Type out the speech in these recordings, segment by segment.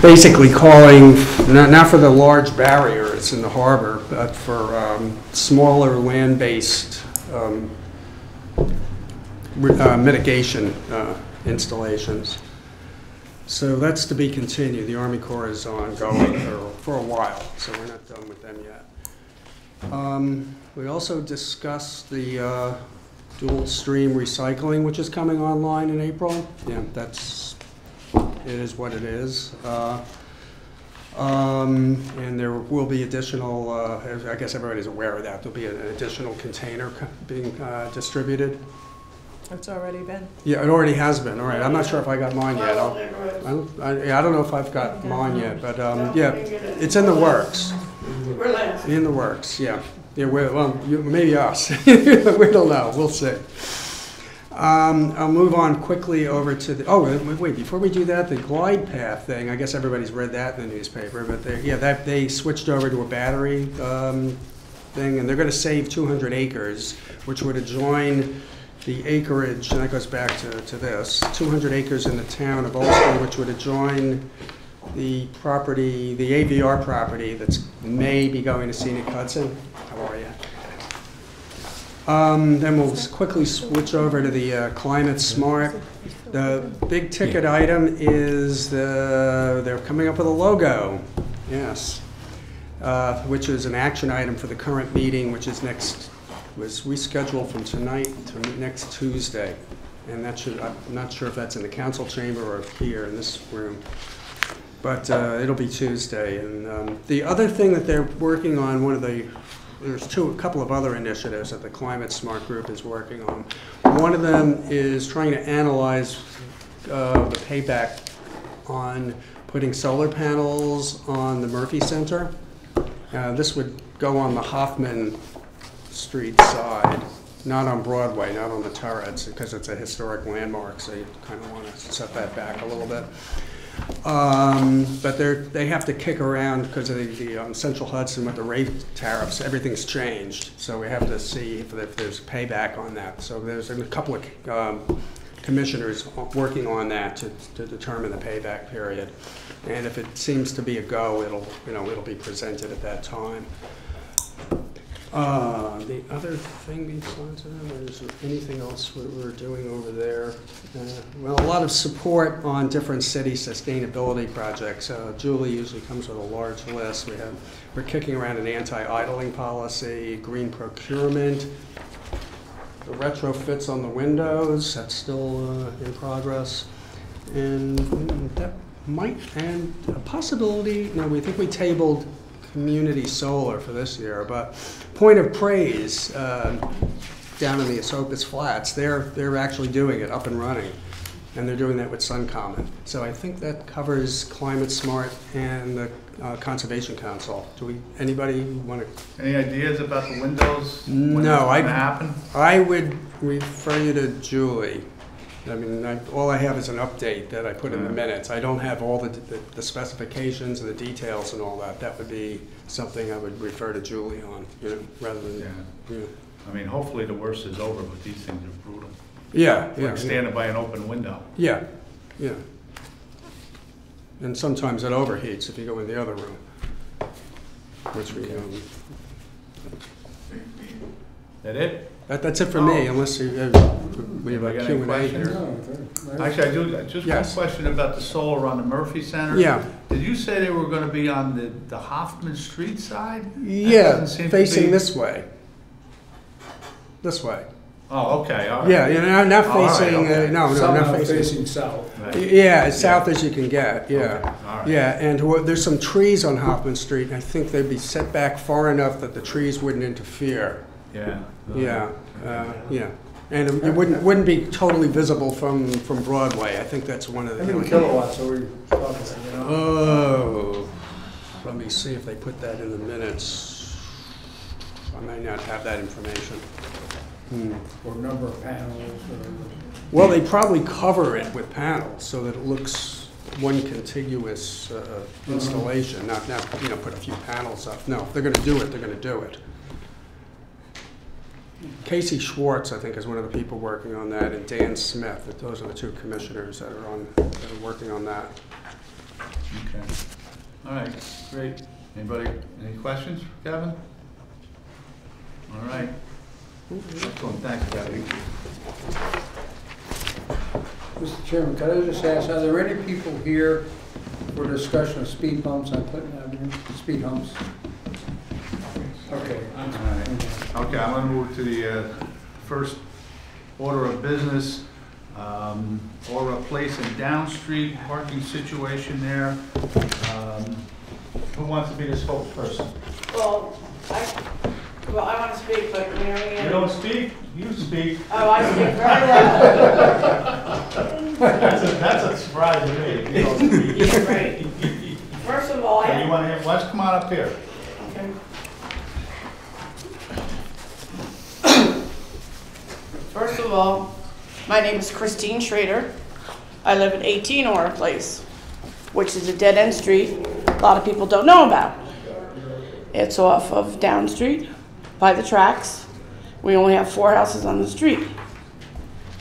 basically calling, not for the large barriers in the harbor, but for smaller land-based mitigation installations. So that's to be continued. The Army Corps is ongoing for a while, so we're not done with them yet. We also discussed the dual stream recycling, which is coming online in April. Yeah, it is what it is. And there will be additional, I guess everybody's aware of that, there'll be an additional container being distributed. It's already been. Yeah, it already has been. All right, I'm not sure if I got mine yet. I don't know if I've got mine yet, but yeah, it's in the works. In the works, yeah. Yeah, well, maybe us. We don't know. We'll see. I'll move on quickly over to the. Oh, wait! Before we do that, the glide path thing. I guess everybody's read that in the newspaper. But they switched over to a battery thing, and they're going to save 200 acres, which would adjoin the acreage, and that goes back to this, 200 acres in the town of Ulster, which would adjoin the property, the AVR property that's may be going to Scenic Hudson. How are you? Then we'll quickly switch over to the Climate Smart. The big ticket item is they're coming up with a logo, yes, which is an action item for the current meeting, which is was rescheduled from tonight to next Tuesday. And that I'm not sure if that's in the council chamber or here in this room. But it'll be Tuesday. And the other thing that they're working on, there's a couple of other initiatives that the Climate Smart Group is working on. One of them is trying to analyze the payback on putting solar panels on the Murphy Center. This would go on the Hoffman Street side, not on Broadway, not on the turrets, because it's a historic landmark, so you kind of want to set that back a little bit. But they have to kick around because of the Central Hudson with the rate tariffs. Everything's changed, so we have to see if there's payback on that. So there's a couple of commissioners working on that to determine the payback period. And if it seems to be a go, it'll be presented at that time. The other thing besides that, is there anything else we're doing over there? Well, a lot of support on different city sustainability projects. Julie usually comes with a large list. We're kicking around an anti-idling policy, green procurement, the retrofits on the windows, that's still in progress. And that and a possibility, we think we tabled community solar for this year, but Point of Praise down in the Esopus Flats, they're actually doing it, up and running, and they're doing that with SunCommon. So I think that covers Climate Smart and the Conservation Council. Anybody want to? Any ideas about the windows? No, happen? I would refer you to Julie. I mean, all I have is an update that I put in the minutes. I don't have all the specifications and the details and all that. That would be something I would refer to Julie on, rather than. I mean, hopefully the worst is over, but these things are brutal. Yeah, like standing by an open window. Yeah, yeah. And sometimes it overheats if you go in the other room, which we. That it? That's it for me, unless we have a Q&A here. Actually, I do. Just one question about the solar on the Murphy Center. Yeah. Did you say they were going to be on the Hoffman Street side? Yeah, facing this way. This way. Oh, okay. All right. Yeah, not facing. Okay. No, not facing south. Right. Yeah, as south as you can get. Yeah. Okay. All right. Yeah, and there's some trees on Hoffman Street, and I think they'd be set back far enough that the trees wouldn't interfere. Yeah. Yeah. Yeah. And it wouldn't be totally visible from Broadway. I think that's one of the. How many kilowatts are we talking? Oh, let me see if they put that in the minutes. I may not have that information. Or number of panels. Well, they probably cover it with panels so that it looks one contiguous installation. Not put a few panels up. No, if they're going to do it, they're going to do it. Casey Schwartz, I think, is one of the people working on that, and Dan Smith. Those are the two commissioners that are working on that. Okay. All right, great. Anybody, any questions, Kevin? All right. Excellent, thanks, Kevin. Mr. Chairman, could I just ask, are there any people here for discussion of speed bumps on Clinton Avenue, speed humps? Okay. All right. Okay, I'm gonna move to the first order of business. Aura Place and Down Street, parking situation there. Who wants to be the spokesperson? Well, I want to speak, but Mary Ann. You don't speak, you speak. Oh, I speak very well. That's a surprise to me. You don't speak. Yeah, right. First of all, Okay, you want to hear, let's come on up here. Okay. First of all, my name is Christine Schrader. I live at 18 Aura Place, which is a dead-end street a lot of people don't know about. It's off of Down Street by the tracks. We only have 4 houses on the street.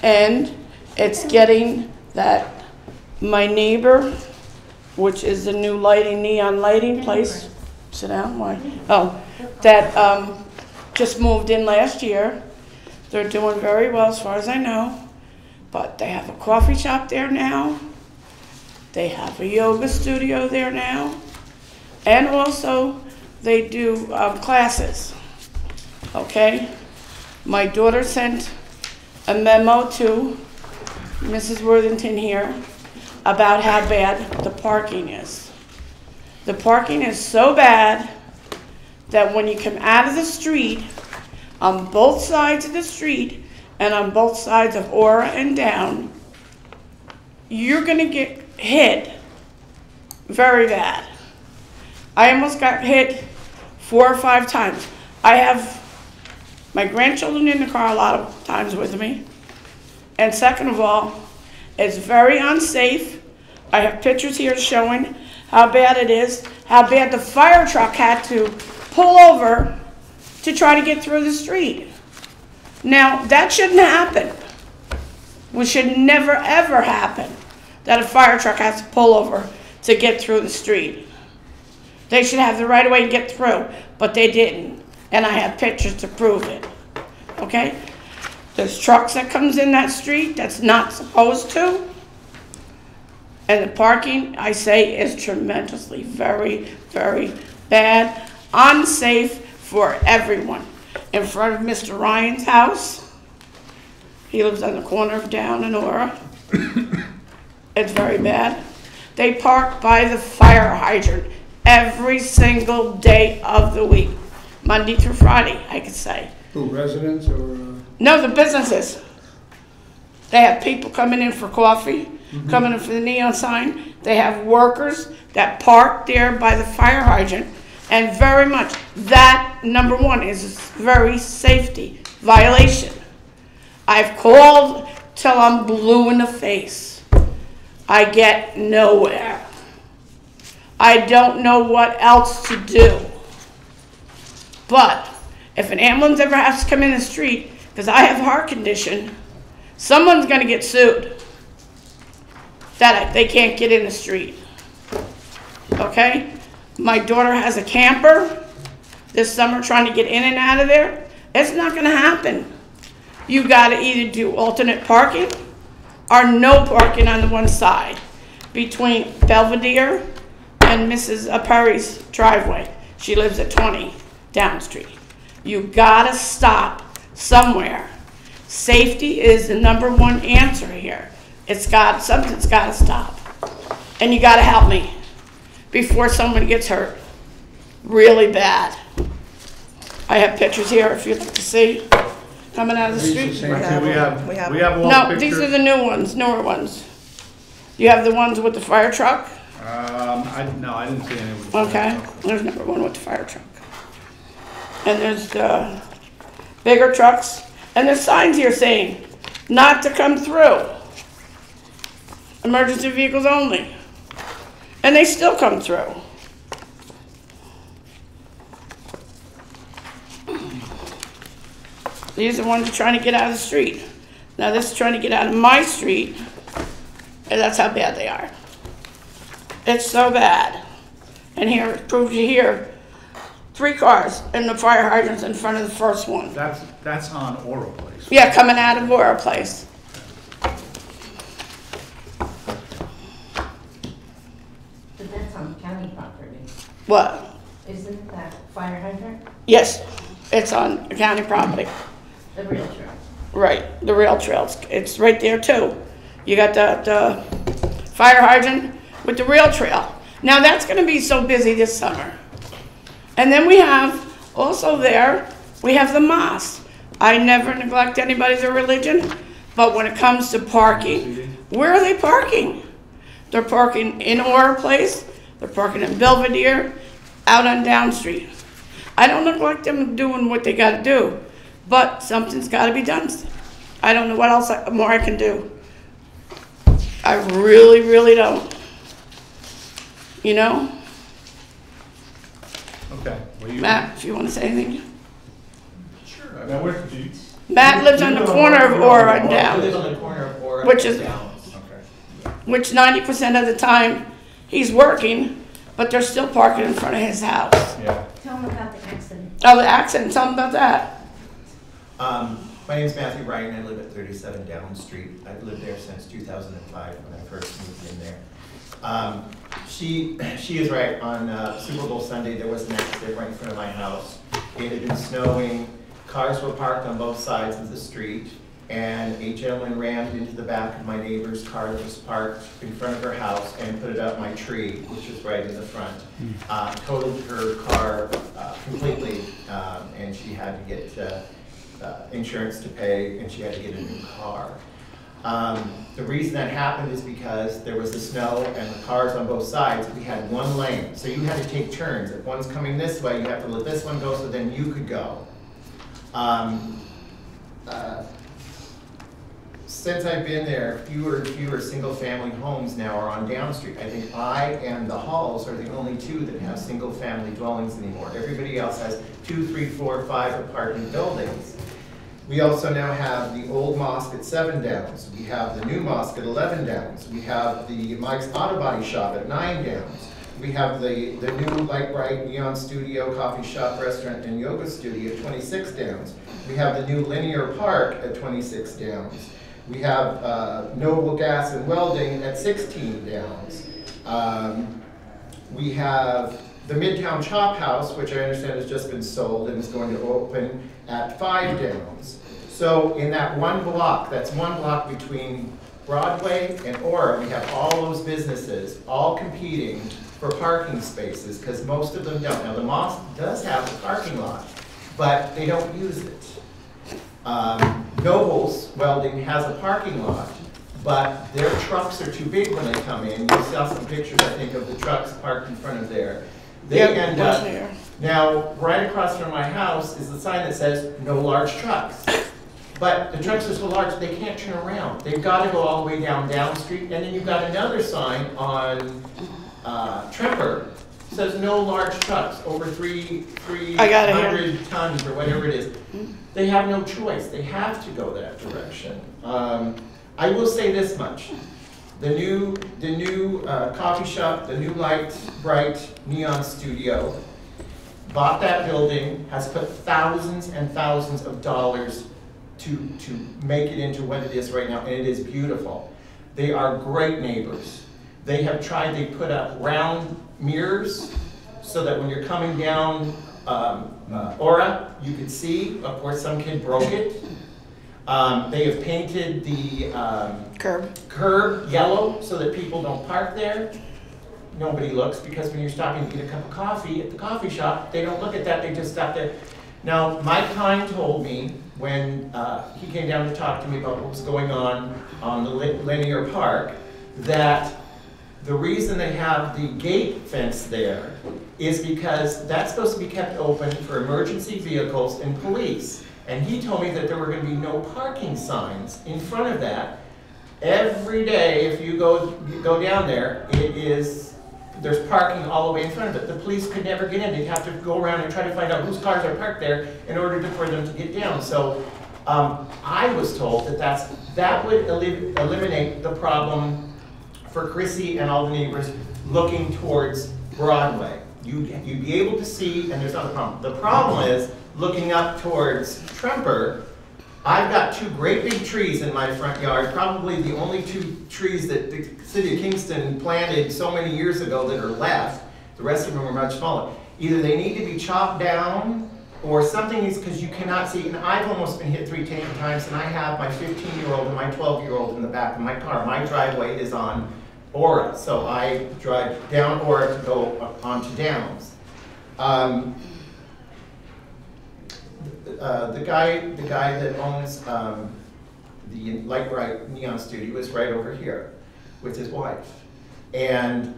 And it's getting that my neighbor, which is the new neon lighting place, sit down, why? Oh, that just moved in last year. They're doing very well as far as I know, but they have a coffee shop there now. They have a yoga studio there now. And also they do classes, okay? My daughter sent a memo to Mrs. Worthington here about how bad the parking is. The parking is so bad that when you come out of the street, on both sides of the street and on both sides of Aura and Down, you're gonna get hit very bad. I almost got hit 4 or 5 times. I have my grandchildren in the car a lot of times with me. And second of all, it's very unsafe. I have pictures here showing how bad it is, how bad the fire truck had to pull over to try to get through the street. Now, that shouldn't happen. Which should never ever happen, that a fire truck has to pull over to get through the street. They should have the right of way to get through, but they didn't. And I have pictures to prove it, okay? There's trucks that comes in that street that's not supposed to. And the parking, I say, is tremendously very, very bad, unsafe for everyone. In front of Mr. Ryan's house, he lives on the corner of Down and Aura. It's very bad. They park by the fire hydrant every single day of the week, Monday through Friday, I could say. Who, residents or? No, the businesses. They have people coming in for coffee, coming in for the neon sign. They have workers that park there by the fire hydrant. And very much, that, number one, is very safety violation. I've called till I'm blue in the face. I get nowhere. I don't know what else to do. But if an ambulance ever has to come in the street, because I have a heart condition, someone's going to get sued that they can't get in the street. Okay? My daughter has a camper this summer trying to get in and out of there. It's not going to happen. You got to either do alternate parking or no parking on the one side between Belvedere and Mrs. Perry's driveway. She lives at 20 Down Street. You got to stop somewhere. Safety is the #1 answer here. Something's got to stop. And you got to help me before someone gets hurt really bad. I have pictures here if you'd like to see coming out of the street. We have all No, pictures. these are the new ones, newer ones. You have the ones with the fire truck? No, I didn't see any with the fire Okay, truck. there's #1 with the fire truck. And there's the bigger trucks. And there's signs here saying not to come through. Emergency vehicles only. And they still come through. These are the ones trying to get out of the street. Now this is trying to get out of my street, and that's how bad they are. It's so bad. And here, it proves you here, 3 cars and the fire hydrants in front of the first one. That's on Oro Place. Yeah, coming out of our place. But that's on county property. What? Isn't that fire hydrant? Yes, it's on county property. The real trail. Right, the rail trails. It's right there too. You got the fire hydrant with the rail trail. Now that's gonna be so busy this summer. And then we have, also there, we have the mosque. I never neglect anybody's religion, but when it comes to parking, where are they parking? They're parking in Orr Place, they're parking in Belvedere, out on Down Street. I don't neglect them doing what they gotta do, but something's gotta be done. I don't know what else more I can do. I really, really don't. You know? Okay. Well, you- Matt, if you want to say anything. Now, where, Matt lives on the corner of Orr and I live Down, on the corner of Orr Which and is- Downs. Okay. which 90% of the time he's working, but they're still parking in front of his house. Yeah. Tell them about the accident. Oh, the accident, tell him about that. My name's Matthew Ryan. I live at 37 Down Street. I've lived there since 2005 when I first moved in there. She is right. On Super Bowl Sunday, there was an accident right in front of my house. It had been snowing. Cars were parked on both sides of the street, and a gentleman rammed into the back of my neighbor's car that was parked in front of her house and put it up my tree, which was right in the front. Totaled her car completely, and she had to get insurance to pay, and she had to get a new car. The reason that happened is because there was the snow and the cars on both sides. We had one lane, so you had to take turns. If one's coming this way, you have to let this one go so then you could go. Since I've been there, fewer and fewer single-family homes now are on Down Street. I think I and the Halls are the only 2 that have single-family dwellings anymore. Everybody else has 2, 3, 4, 5 apartment buildings. We also now have the old mosque at 7 Downs. We have the new mosque at 11 Downs. We have the Mike's Auto Body Shop at 9 Downs. We have the new Light Bright Neon Studio, Coffee Shop, Restaurant, and Yoga Studio at 26 Downs. We have the new Linear Park at 26 Downs. We have Noble Gas and Welding at 16 Downs. We have the Midtown Chop House, which I understand has just been sold and is going to open at 5 Downs. So in that one block, that's one block between Broadway and Orr, we have all those businesses all competing for parking spaces because most of them don't. Now the mosque does have a parking lot, but they don't use it. Noble's Welding has a parking lot, but their trucks are too big when they come in. You saw some pictures, I think, of the trucks parked in front of there. They end up, now right across from my house is the sign that says, no large trucks. But the trucks are so large, they can't turn around. They've got to go all the way down Street, and then you've got another sign on Tremper, says no large trucks over 300 tons or whatever it is. They have no choice. They have to go that direction. I will say this much. The new coffee shop, the new Light Bright Neon Studio, bought that building, has put thousands and thousands of dollars to make it into what it is right now, and it is beautiful. They are great neighbors. They have tried, they put up round mirrors so that when you're coming down Aura, you could see. Of course, some kid broke it. They have painted the curb yellow so that people don't park there. Nobody looks because when you're stopping to get a cup of coffee at the coffee shop, they don't look at that, they just stop there. Now, Mike Hine told me when he came down to talk to me about what was going on the Linear Park, that the reason they have the gate fence there is because that's supposed to be kept open for emergency vehicles and police. And he told me that there were going to be no parking signs in front of that. Every day, if you go down there, there's parking all the way in front of it. The police could never get in. They'd have to go around and try to find out whose cars are parked there in order for them to get down. So I was told that would eliminate the problem for Chrissy and all the neighbors looking towards Broadway. You'd be able to see, and there's not a problem. The problem is, looking up towards Tremper, I've got two great big trees in my front yard, probably the only two trees that the city of Kingston planted so many years ago that are left. The rest of them are much smaller. Either they need to be chopped down, or something is, because you cannot see, and I've almost been hit 3 times, and I have my 15-year-old and my 12-year-old in the back of my car. My driveway is on Aura, so I drive down Aura to go onto Downs. The guy that owns the Light Bright Neon Studio is right over here with his wife, and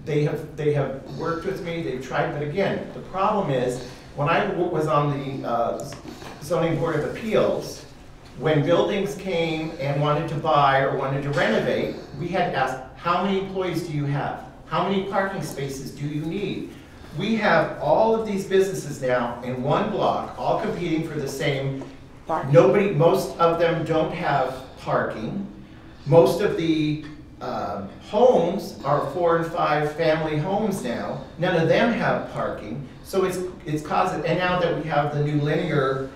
they have worked with me. They've tried, but again, the problem is when I was on the zoning board of appeals, when buildings came and wanted to buy or wanted to renovate, we had asked, how many employees do you have? How many parking spaces do you need? We have all of these businesses now in one block, all competing for the same. Most of them don't have parking. Most of the homes are 4 and 5 family homes now. None of them have parking. So it's causing, and now that we have the new linear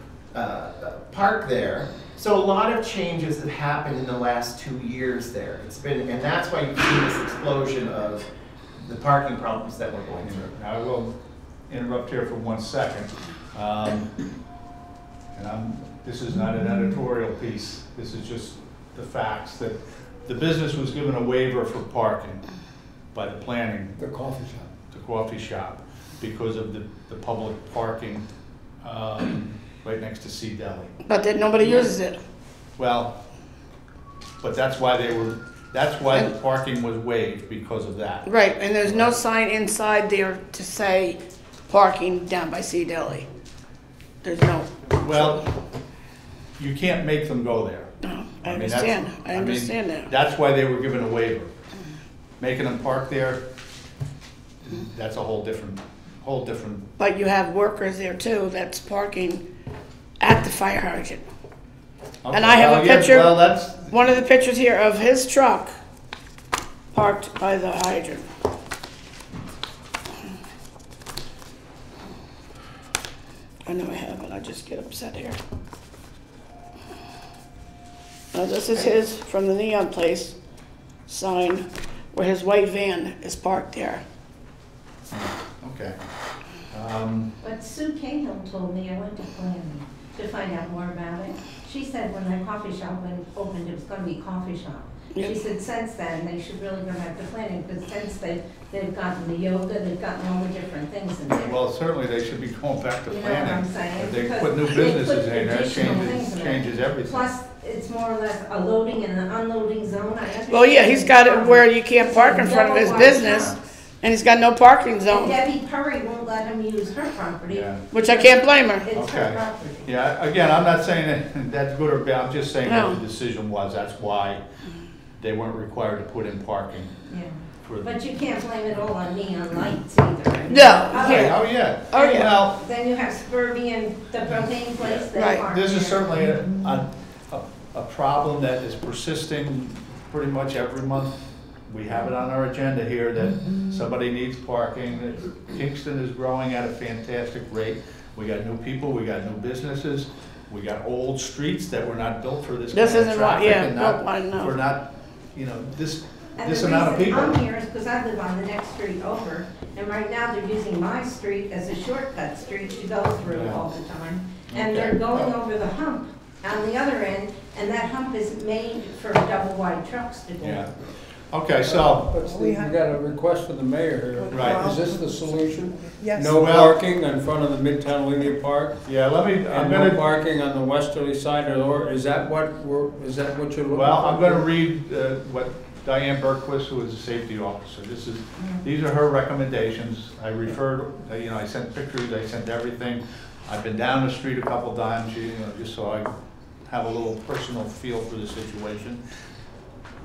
park there, so a lot of changes have happened in the last 2 years there. It's been, and that's why you've seen this explosion of the parking problems that we're going through. I will interrupt here for 1 second. This is not an editorial piece. This is just the facts that the business was given a waiver for parking by the planning. The coffee shop. The coffee shop, because of the public parking right next to Sea Deli. But then nobody uses it. Well, but that's why the parking was waived, because of that. Right, and there's no sign inside there to say parking down by Sea Deli. There's no. Well, you can't make them go there. No, I mean, understand. that's- I understand that. That's why they were given a waiver. Making them park there, that's a whole different. But you have workers there too that's parking at the fire hydrant. Okay, And I have a yeah, picture. well, that's, One of the pictures here of his truck parked by the hydrant. I know I have it, I just get upset here. Now this is his, from the neon place sign, where his white van is parked there. okay. But Sue Cahill told me, I went to planning to find out more about it. She said when the coffee shop opened, it was gonna be coffee shop. Yep. She said since then, they should really go back to planning, because since they've gotten the yoga, they've gotten all the different things in there. Well, certainly they should be going back to You know what I'm planning. saying? If they Because put new they businesses put in there, it additional things in there. changes everything. Plus, it's more or less a loading and an unloading zone. I understand. Well, yeah, he's got it where you can't park in front of his business, and he's got no parking And zone, Debbie Curry won't let him use her property. Yeah. which I can't blame her. It's her Okay. property. Yeah, again, I'm not saying that that's good or bad, I'm just saying No. what the decision was. That's why they weren't required to put in parking Yeah. for the. But you can't blame it all on neon lights either. No, Okay. Oh, yeah. Oh, yeah. Well, Then you have Suburban, the propane place, they Right. park this is there. certainly a problem that is persisting pretty much every month. We have it on our agenda here that somebody needs parking. That Kingston is growing at a fantastic rate. We got new people, we got new businesses, we got old streets that were not built for this kind This of isn't what, traffic yeah, and not, built line, no. for not, you know, this And the amount of reason people. I'm here is because I live on the next street over, and right now they're using my street as a shortcut street to go through Yeah. all the time. And Okay. they're going over the hump on the other end, and that hump is made for double wide trucks to go. Yeah. Okay, so, But Steve, you got a request from the mayor here. Right. Is this the solution? Yes. No Well- parking in front of the Midtown Linear Park? yeah, I'm And no gonna, parking on the westerly side of the, or is that what you're looking for? well, I'm gonna read what Diane Berquist, who is a safety officer, these are her recommendations. I referred, I sent pictures, I sent everything. I've been down the street a couple times, just so I have a little personal feel for the situation.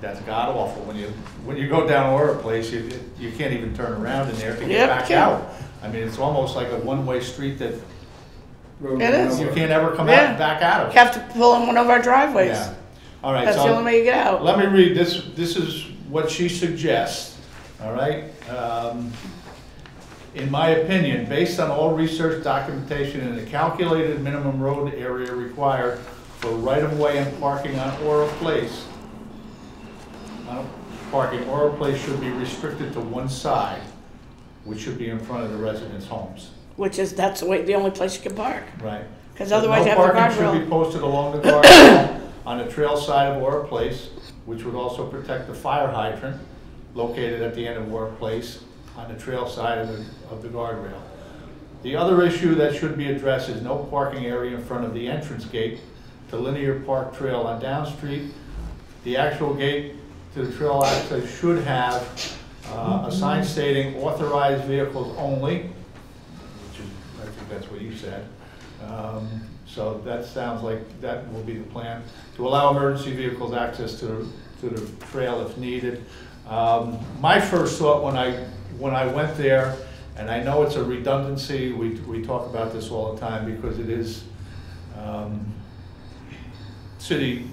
That's god awful. When you go down Aura Place, you can't even turn around in there to get Yep, back can't. out. I mean, it's almost like a one-way street that Road It is. you nowhere. can't ever come Yeah. out back out of. You have to pull in one of our driveways. Yeah. All right, That's the so only way you get out. let me read this. This is what she suggests. All right? In my opinion, based on all research documentation and the calculated minimum road area required for right-of-way and parking on Ora Place, parking Ora Place should be restricted to one side, which should be in front of the residents' homes. That's the only place you can park. Right. Because otherwise you have the No parking should guardrail. be posted along the guardrail on the trail side of Ora Place, which would also protect the fire hydrant located at the end of Ora Place on the trail side of the guardrail. The other issue that should be addressed is no parking area in front of the entrance gate to Linear Park Trail on Down Street. The actual gate to the trail access should have a sign stating authorized vehicles only, which is, I think that's what you said. So that sounds like that will be the plan, to allow emergency vehicles access to the trail if needed. My first thought when I went there, and I know it's a redundancy, we talk about this all the time because it is city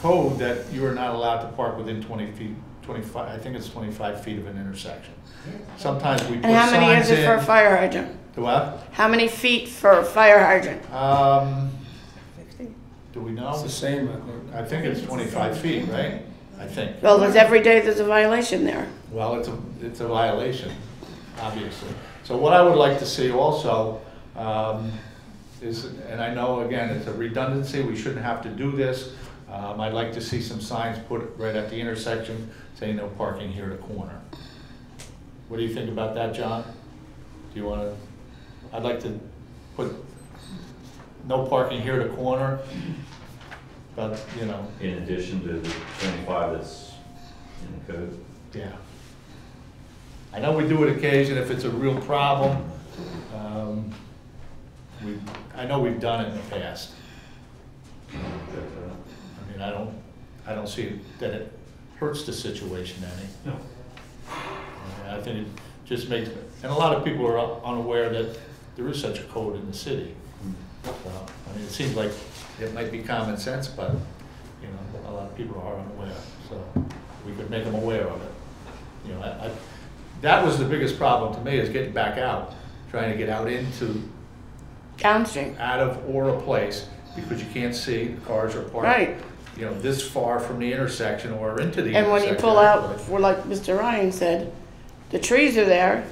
code that you are not allowed to park within 20 feet, 25, I think it's 25 feet of an intersection. Sometimes we put And how signs in. many is it for a fire hydrant? Do what? How many feet for a fire hydrant? Do we know? It's the same, I think. I think it's 25 feet, right? I think. Well, every day there's a violation there. Well, it's a violation, obviously. So what I would like to see also is, and I know, again, it's a redundancy, we shouldn't have to do this. I'd like to see some signs put right at the intersection saying no parking here at the corner. What do you think about that, John? Do you want to, I'd like to put no parking here at the corner, but, you know. In addition to the 25 that's in the code? Yeah. I know we do it occasion if it's a real problem. I know we've done it in the past. I mean, I don't see that it hurts the situation any. No. I think it just makes, and a lot of people are unaware that there is such a code in the city. So, I mean, it seems like it might be common sense, but, you know, a lot of people are unaware, so we could make them aware of it. You know, that was the biggest problem to me, is getting back out, trying to get out into, Downstream. out of Ora Place, because you can't see, the cars are parked, Right. you know, this far from the intersection or into the And intersection. when you pull out, for like Mr. Ryan said, the trees are there,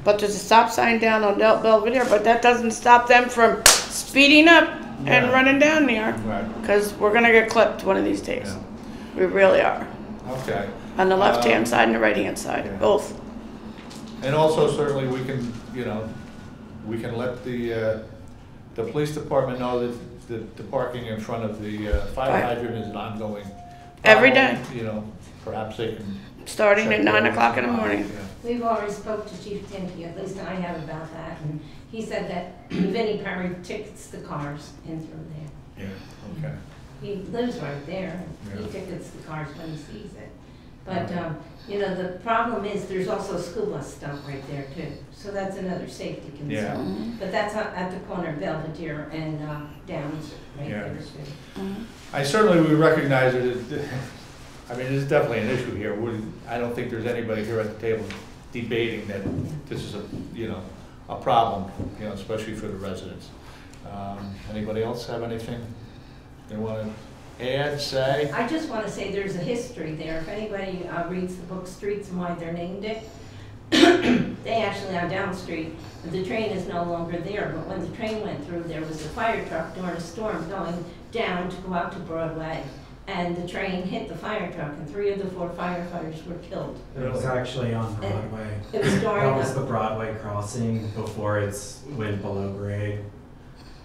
but there's a stop sign down on Belvedere, but that doesn't stop them from speeding up and Right. running down there. Right. Because we're gonna get clipped one of these days. Yeah. We really are. Okay. On the left-hand side and the right-hand side, yeah. both. And also certainly we can, you know, we can let the police department know that the parking in front of the fire Right. hydrant is an ongoing Every problem. day. You know, perhaps they can. Starting check at 9 those o'clock in the out. morning. Yeah. We've already spoke to Chief Tinky, at least I have about that, and he said that Vinnie Perry tickets the cars in through there. Yeah, okay. He lives right there, he Yeah. tickets the cars when he sees it. But, you know, the problem is, there's also a school bus stop right there too, so that's another safety Yeah. concern. But that's at the corner of Belvedere and Downs, right Yeah. there too. I certainly would recognize it. I mean, it's definitely an issue here. I don't think there's anybody here at the table debating that this is a problem, you know, especially for the residents. Anybody else have anything they want to add, say? I just want to say there's a history there. If anybody reads the book Streets and Why They're Named It, they actually on Down Street, the train is no longer there, but when the train went through, there was a fire truck during a storm going down to go out to Broadway. And the train hit the fire truck, and 3 of the 4 firefighters were killed. It was actually on Broadway. It was during That was the Broadway crossing before it went below grade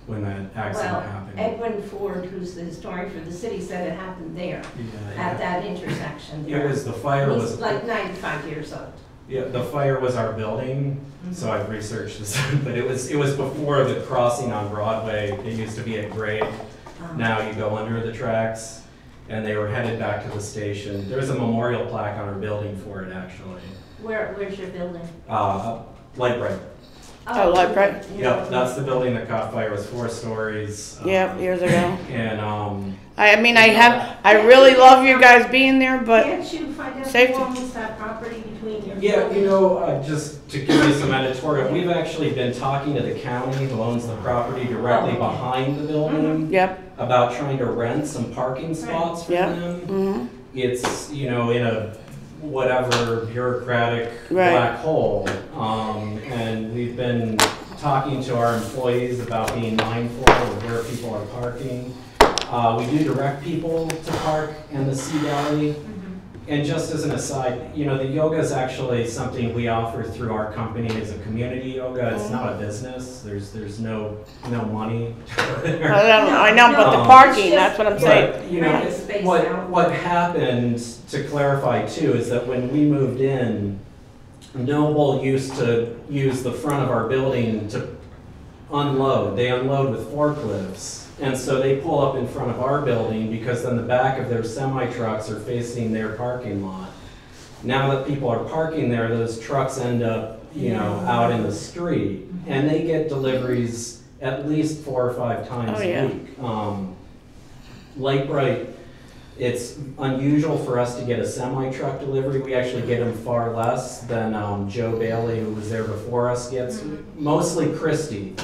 when that accident happened. Edwin Ford, who's the historian for the city, said it happened there, Yeah, at that intersection. It was, the fire He's was, like 95 years old. yeah, the fire was our building, so I've researched this, but it was before the crossing on Broadway. It used to be at grade. Now you go under the tracks, and they were headed back to the station. There's a memorial plaque on our building for it, actually. Where's your building? Light bright. Oh, Light Bright. Yep, that's the building that caught fire. It was 4 stories. Yep, years ago. And I mean, I really love you guys being there, but Can't you find out safety. who owns that property between your Yeah, just to give you some editorial, we've actually been talking to the county who owns the property directly behind the building. Yep. About trying to rent some parking spots for Yep. them. Mm-hmm. It's, in a whatever bureaucratic Right. black hole. And we've been talking to our employees about being mindful of where people are parking. We do direct people to park in the Sea Valley. And just as an aside, the yoga is actually something we offer through our company as a community yoga. It's not a business. There's no money. I know, but the parking, that's what I'm saying. But, what happened, to clarify too, is that when we moved in, Noble used to use the front of our building to unload. They unload with forklifts. And so they pull up in front of our building because then the back of their semi-trucks are facing their parking lot. Now that people are parking there, those trucks end up, out in the street. And they get deliveries at least 4 or 5 times a week. Lake Bright, it's unusual for us to get a semi-truck delivery. We actually get them far less than Joe Bailey, who was there before us, gets. Mostly Christie.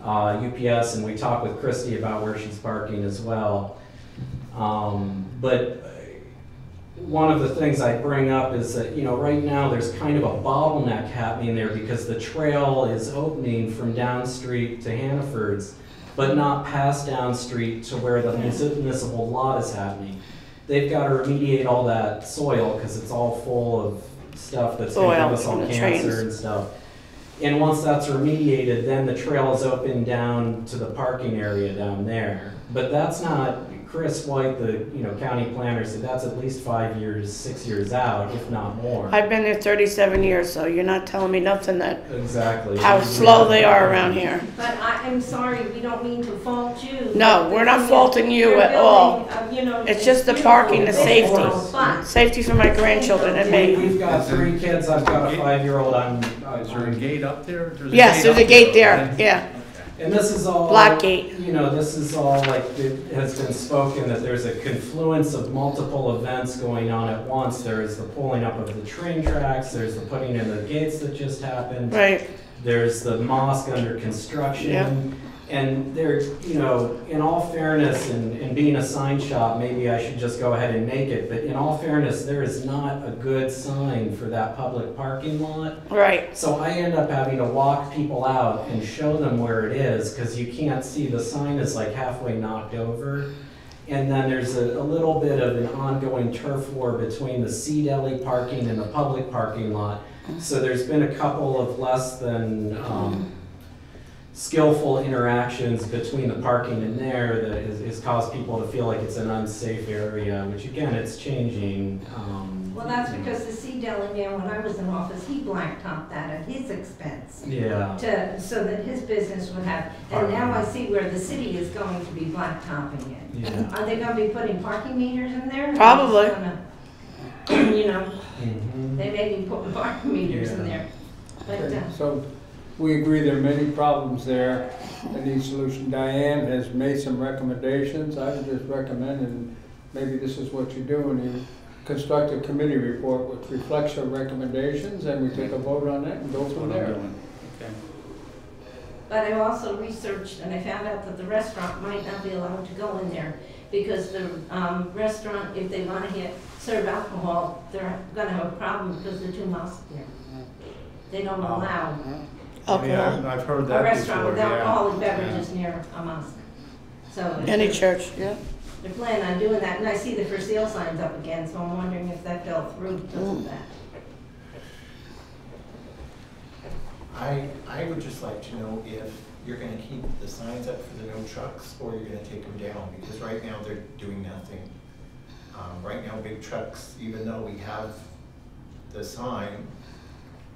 UPS, and we talk with Christy about where she's parking as well. But one of the things I bring up is that, right now there's kind of a bottleneck happening there because the trail is opening from Down Street to Hannaford's, but not past Down Street to where the municipal lot is happening. They've got to remediate all that soil because it's all full of stuff that's going to give us all cancer and stuff. And once that's remediated, then the trail is open down to the parking area down there. But that's not, Chris White, the county planner, said that's at least 5 years, 6 years out, if not more. I've been there 37 years, so you're not telling me nothing that Exactly. How slow they are around here. But I'm sorry, we don't mean to fault you. No, we're not faulting you at all. It's just the parking, the safety. Safety for my grandchildren and me. We've got 3 kids. I've got a 5-year-old. Is there a gate up there? Yes, there's a gate there, yeah. And this is all Black gate. This is all like it has been spoken that there's a confluence of multiple events going on at once. There is the pulling up of the train tracks. There's the putting in the gates that just happened. Right. There's the mosque under construction. Yep. And there, in all fairness, and being a sign shop, maybe I should just go ahead and make it, but in all fairness, there is not a good sign for that public parking lot. Right. So I end up having to walk people out and show them where it is, because you can't see, the sign is like halfway knocked over. And then there's a little bit of an ongoing turf war between the Sea Deli parking and the public parking lot. So there's been a couple of less than skillful interactions between the parking and there that has caused people to feel like it's an unsafe area, which again, it's changing. Well, that's because the Sea Deli man, when I was in office, he blacktopped that at his expense. Yeah. So that his business would have, and now I see where the city is going to be blacktopping it. Yeah. Are they gonna be putting parking meters in there? Probably. They may be putting parking meters in there. But, So we agree there are many problems there that need solution. Diane has made some recommendations. I would just recommend, and maybe this is what you do, and you construct a committee report which reflects her recommendations, and we take a vote on that and go from there. But I also researched and I found out that the restaurant might not be allowed to go in there because the restaurant, if they want to serve alcohol, they're going to have a problem because there are 2 mosques there. They don't allow Yeah, I've heard that a restaurant before, with yeah. alcoholic beverages near a mosque. So Any church, yeah. they're planning on doing that, and I see the for sale signs up again, so I'm wondering if that fell through because of that. I would just like to know if you're gonna keep the signs up for the no trucks, or you're gonna take them down, because right now they're doing nothing. Right now, big trucks, even though we have the sign,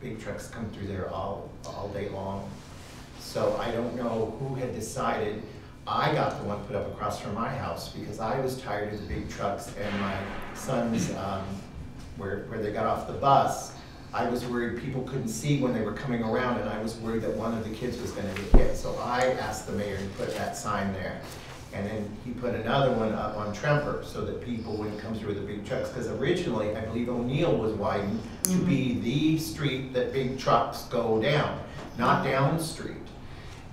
big trucks come through there all day long. So I don't know who had decided. I got the one put up across from my house because I was tired of the big trucks, and my sons, where they got off the bus, I was worried people couldn't see when they were coming around, and I was worried that one of the kids was gonna get hit. So I asked the mayor to put that sign there. And then he put another one up on Tremper so that people wouldn't come through with the big trucks. Because originally, I believe O'Neill was widened to be the street that big trucks go down, not down the street.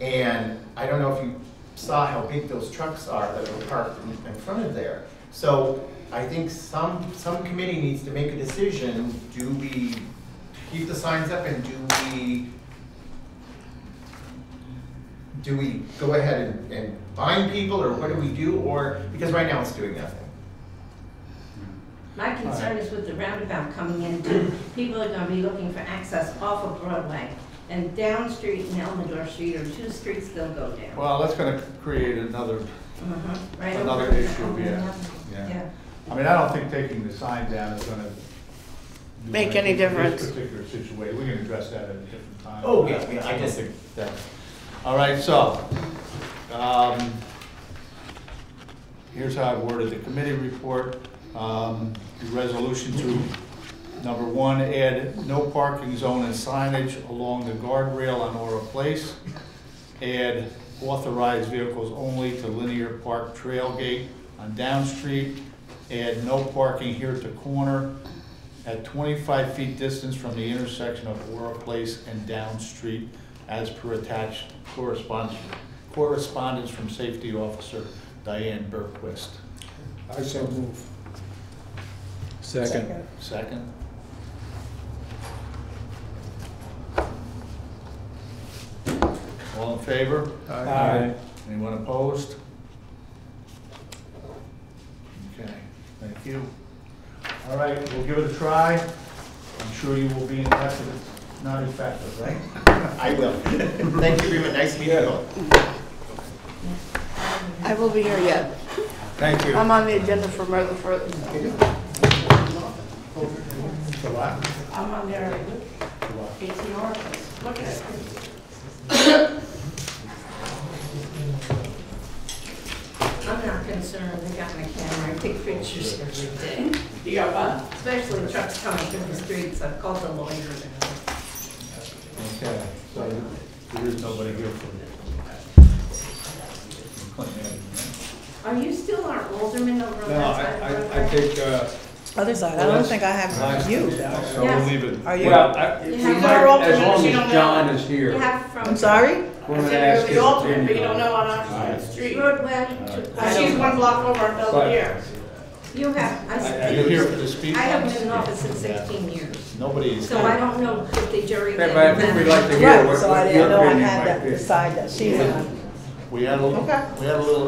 And I don't know if you saw how big those trucks are that were parked in front of there. So I think some committee needs to make a decision. Do we keep the signs up, and do we go ahead and bind people, or what do we do? Or, because right now it's doing nothing. My concern is with the roundabout coming in too. People are gonna be looking for access off of Broadway. And Down Street and Elmendorf Street are two streets they'll go down. Well, that's gonna create another Right another over- issue, over yeah. the- Yeah. I mean, I don't think taking the sign down is gonna do Make any anything in difference. this particular situation. We can address that at a different time. Oh, yeah, yeah, I I don't just- think that. All right, so, here's how I worded the committee report. The resolution to, number one, add no parking zone and signage along the guardrail on Aura Place. Add authorized vehicles only to linear park trailgate on Down Street. Add no parking here to corner at 25 feet distance from the intersection of Aura Place and Down Street as per attached correspondence from Safety Officer Diane Berquist. I so move. Second. Second? All in favor? Aye. Anyone opposed? Okay, thank you. All right, we'll give it a try. I'm sure you will be impressed if it's not effective, right? I will. Thank you very much. Nice meeting you all. I will be here yet. Thank you. I'm on the agenda for further. So what? I'm on there. So what? 18 hours. Look at it. I'm not concerned, I got my camera, I take pictures every day. You got what? Especially trucks coming through the streets, I've called the lawyer. Okay, so there is nobody here for Clinton. Are you still our alderman over on No, that side of the I roadway? think, Other side, I don't think I have you. So we'll Yes. leave it. Are you? well, You we have might, her alternate, as long she don't as know. John is You here. have from. I'm sorry? We're I gonna said ask you're his the alternate, but you opinion don't on know it. on our side of the street. Broadway, She's one block over in Belvedere. you have, You're here for the speed I haven't bumps? been in office in 16 years, Nobody is. so I don't know if the jury. Yeah, but I think we'd like to hear Right, what so I what didn't your know I opinion had might that be. side that she's on. We had a little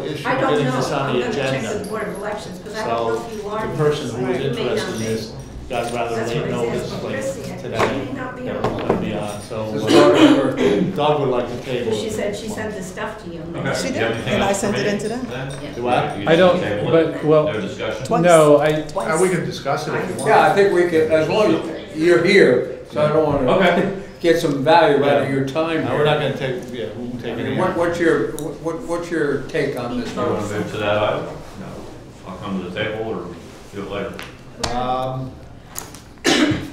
issue I don't getting know, this on I'm the gonna check with agenda. the Board of Elections, because I don't know So if you are. the person who was You may not interested in be. this got rather That's late what I was notice, asking like Chrissy. She today. may not be They were on. going to be on, so Let's start with Doug would like to table it. She said she sent the stuff to you. Okay. She You did, have anything and I else sent for it me in to them. then? Yeah. Do what? You I don't, table it? but, well, No discussion? Twice. no, I, Twice. We can discuss it if you want. Yeah, I think we could, as long as you're here, so I don't want Okay. to get some value out of your time No, we're not here. going to take, yeah, we won't take I mean, any. what's your take on this? You want to move to that item? No. I'll come to the table or do it later.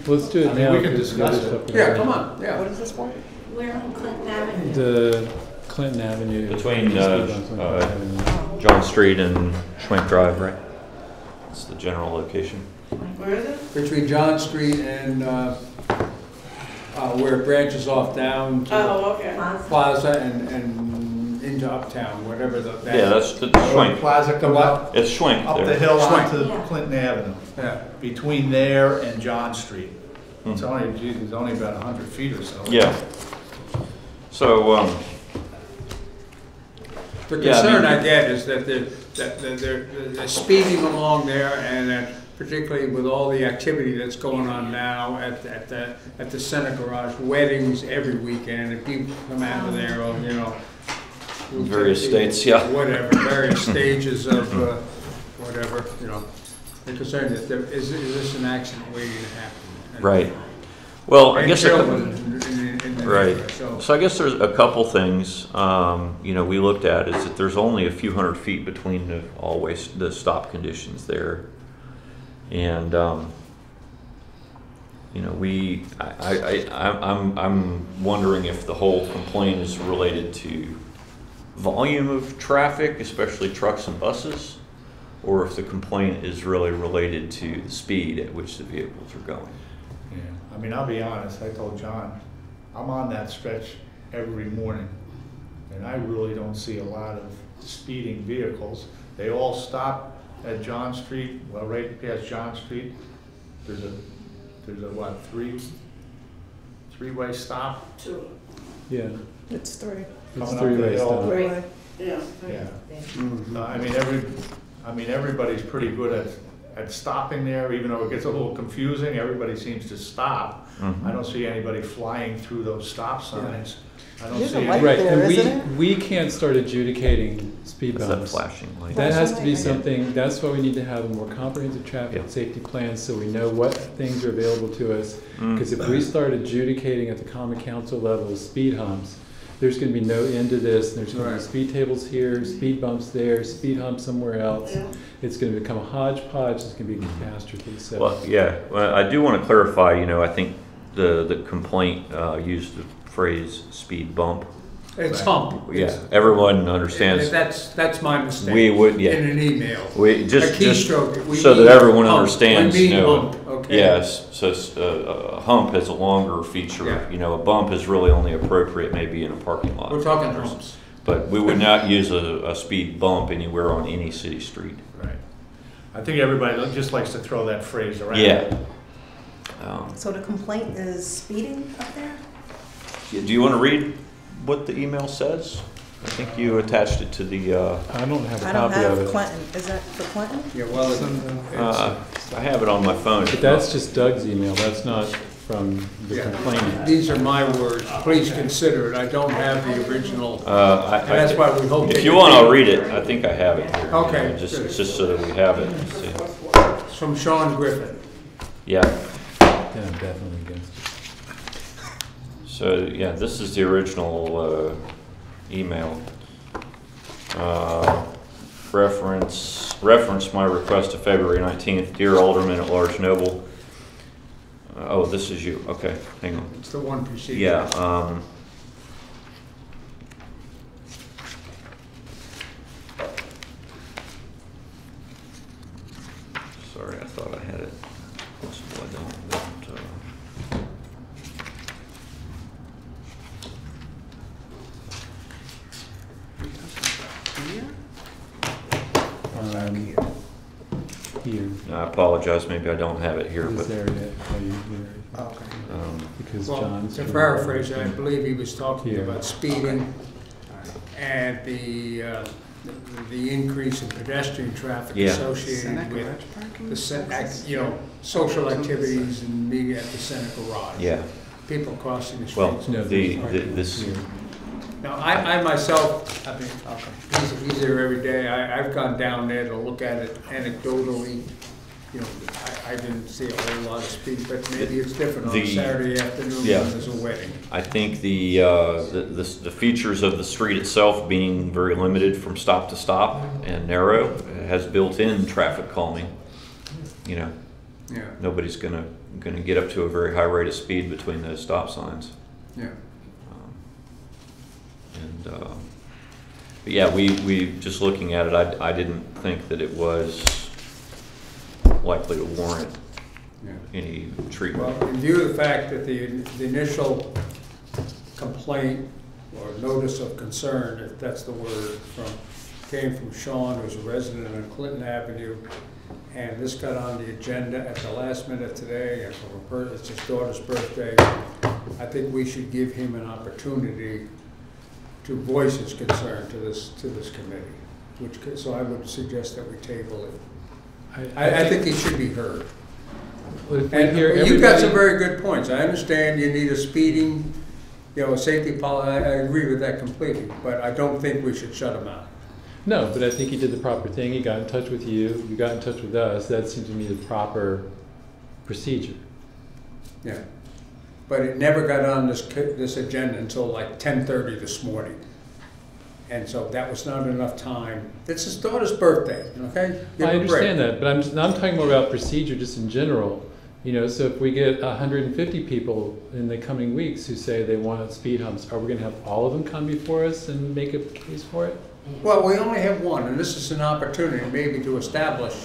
let's do I it mean, now. we can 'cause discuss there's it. stuff Yeah, going come on. on, yeah. What is this for? We're on Clinton Avenue. The Clinton Avenue. Between, speed bumps on Clinton Avenue. John Street and Schwenk Drive, right? It's the general location. Where is it? Between John Street and, where it branches off down to Oh, okay. Plaza and into Uptown, whatever the. Yeah, that's Schwenk. Plaza come up, It's Schwenk up the there. hill Schwenk. onto Yeah. Clinton Avenue, Yeah. between there and John Street. It's Mhm. only, geez, it's only about 100 feet or so. Yeah. So, The Yeah, I concern mean- I get is that they're speeding along there, and that particularly with all the activity that's going on now at the Senate Garage, weddings every weekend, and people come out of there, you know. Various states, yeah. Whatever, various stages of, whatever, you know. They're concerned that is this an accident waiting to happen? right. Well, I And guess. children in the Right. neighborhood, so. So I guess there's a couple things, we looked at is that there's only a few hundred feet between the stop conditions there. And, I'm wondering if the whole complaint is related to volume of traffic, especially trucks and buses, or if the complaint is really related to the speed at which the vehicles are going. Yeah, I mean, I'll be honest, I told John, I'm on that stretch every morning, and I really don't see a lot of speeding vehicles. They all stop at John Street, well, right past John Street. There's a what, three-way stop? Two. Yeah, It's 3. it's Coming up the three-way hill. stop. Three-way. Yeah. Yeah. Mhm. I mean, everybody's pretty good at stopping there, even though it gets a little confusing. Everybody seems to stop. Mhm. I don't see anybody flying through those stop signs. I don't There's see a any. light Right, there, and isn't it? we can't start adjudicating speed Is that bumps. flashing light? That has to be Flashing light. something, that's why we need to have a more comprehensive traffic Yeah. safety plan, so we know what things are available to us. Mm. Because if we start adjudicating at the common council level speed humps, there's gonna be no end to this. There's gonna be Right. speed tables here, speed bumps there, speed humps somewhere else. Yeah. It's gonna become a hodgepodge, it's gonna be a catastrophe, so. Well, yeah, well, I do want to clarify, I think the complaint used the phrase speed bump. It's hump. Yeah, everyone understands. That's my mistake. We would, yeah. In an email. We just A keystroke. We so that mean everyone hump. understands, We mean hump, okay? Yes, so a hump has a longer feature. Yeah. A bump is really only appropriate maybe in a parking lot. We're talking humps. But we would not use a speed bump anywhere on any city street. Right. I think everybody just likes to throw that phrase around. Yeah. So the complaint is speeding up there? Do you want to read what the email says? I think you attached it to the. I don't have a I don't copy of have it. Clinton. Is that for Clinton? Yeah, well, I have it on my phone. But that's just Doug's email, that's not from the Yeah. complainant. these are my words. Please consider it. I don't have the original. And that's why we hope If they you can want, I'll read read it. I think I have it here. Okay, Just good. so that we have it. Let's see. It's from Sean Griffin. Yeah. Yeah, I'm definitely against it. So yeah, this is the original email. Reference my request of February 19th. Dear Alderman at Large Noble. Oh, this is you. Okay, hang on. It's the one preceding. Yeah. Sorry, I thought I had it. Possibly I don't. Here, I apologize. Maybe I don't have it here, is but there yet? Oh, you here. Okay. Because Well, John's. to paraphrase, I believe he was talking Here. about speeding and the increase in pedestrian traffic Yeah. associated with the social activities and maybe at the Senate Garage. yeah. People crossing the streets. Well, No, this. Here. Now, I myself, I mean, he's there every day. I've gone down there to look at it anecdotally. I didn't see a whole lot of speed, but maybe it's different on Saturday afternoon Yeah. when there's a wedding. I think the features of the street itself being very limited from stop to stop and narrow has built-in traffic calming. Yeah. Nobody's gonna get up to a very high rate of speed between those stop signs. Yeah. But yeah, we just looking at it, I didn't think that it was likely to warrant Yeah. any treatment. Well, in view of the fact that the initial complaint or notice of concern, if that's the word, came from Sean, who's a resident on Clinton Avenue, and this got on the agenda at the last minute today, and it's his daughter's birthday, I think we should give him an opportunity to voice his concern to this committee. So I would suggest that we table it. I think he should be heard. Well, if we And hear you've got some everybody- very good points. I understand you need a speeding, a safety policy. I agree with that completely, but I don't think we should shut him out. No, but I think he did the proper thing. He got in touch with you, you got in touch with us. That seems to me the proper procedure. Yeah. But it never got on this agenda until like 10:30 this morning. And so that was not enough time. It's his daughter's birthday, okay? Give I her a break. understand that, but I'm talking more about procedure just in general. You know, so if we get 150 people in the coming weeks who say they want speed humps, are we gonna have all of them come before us and make a case for it? Well, we only have one, and this is an opportunity maybe to establish,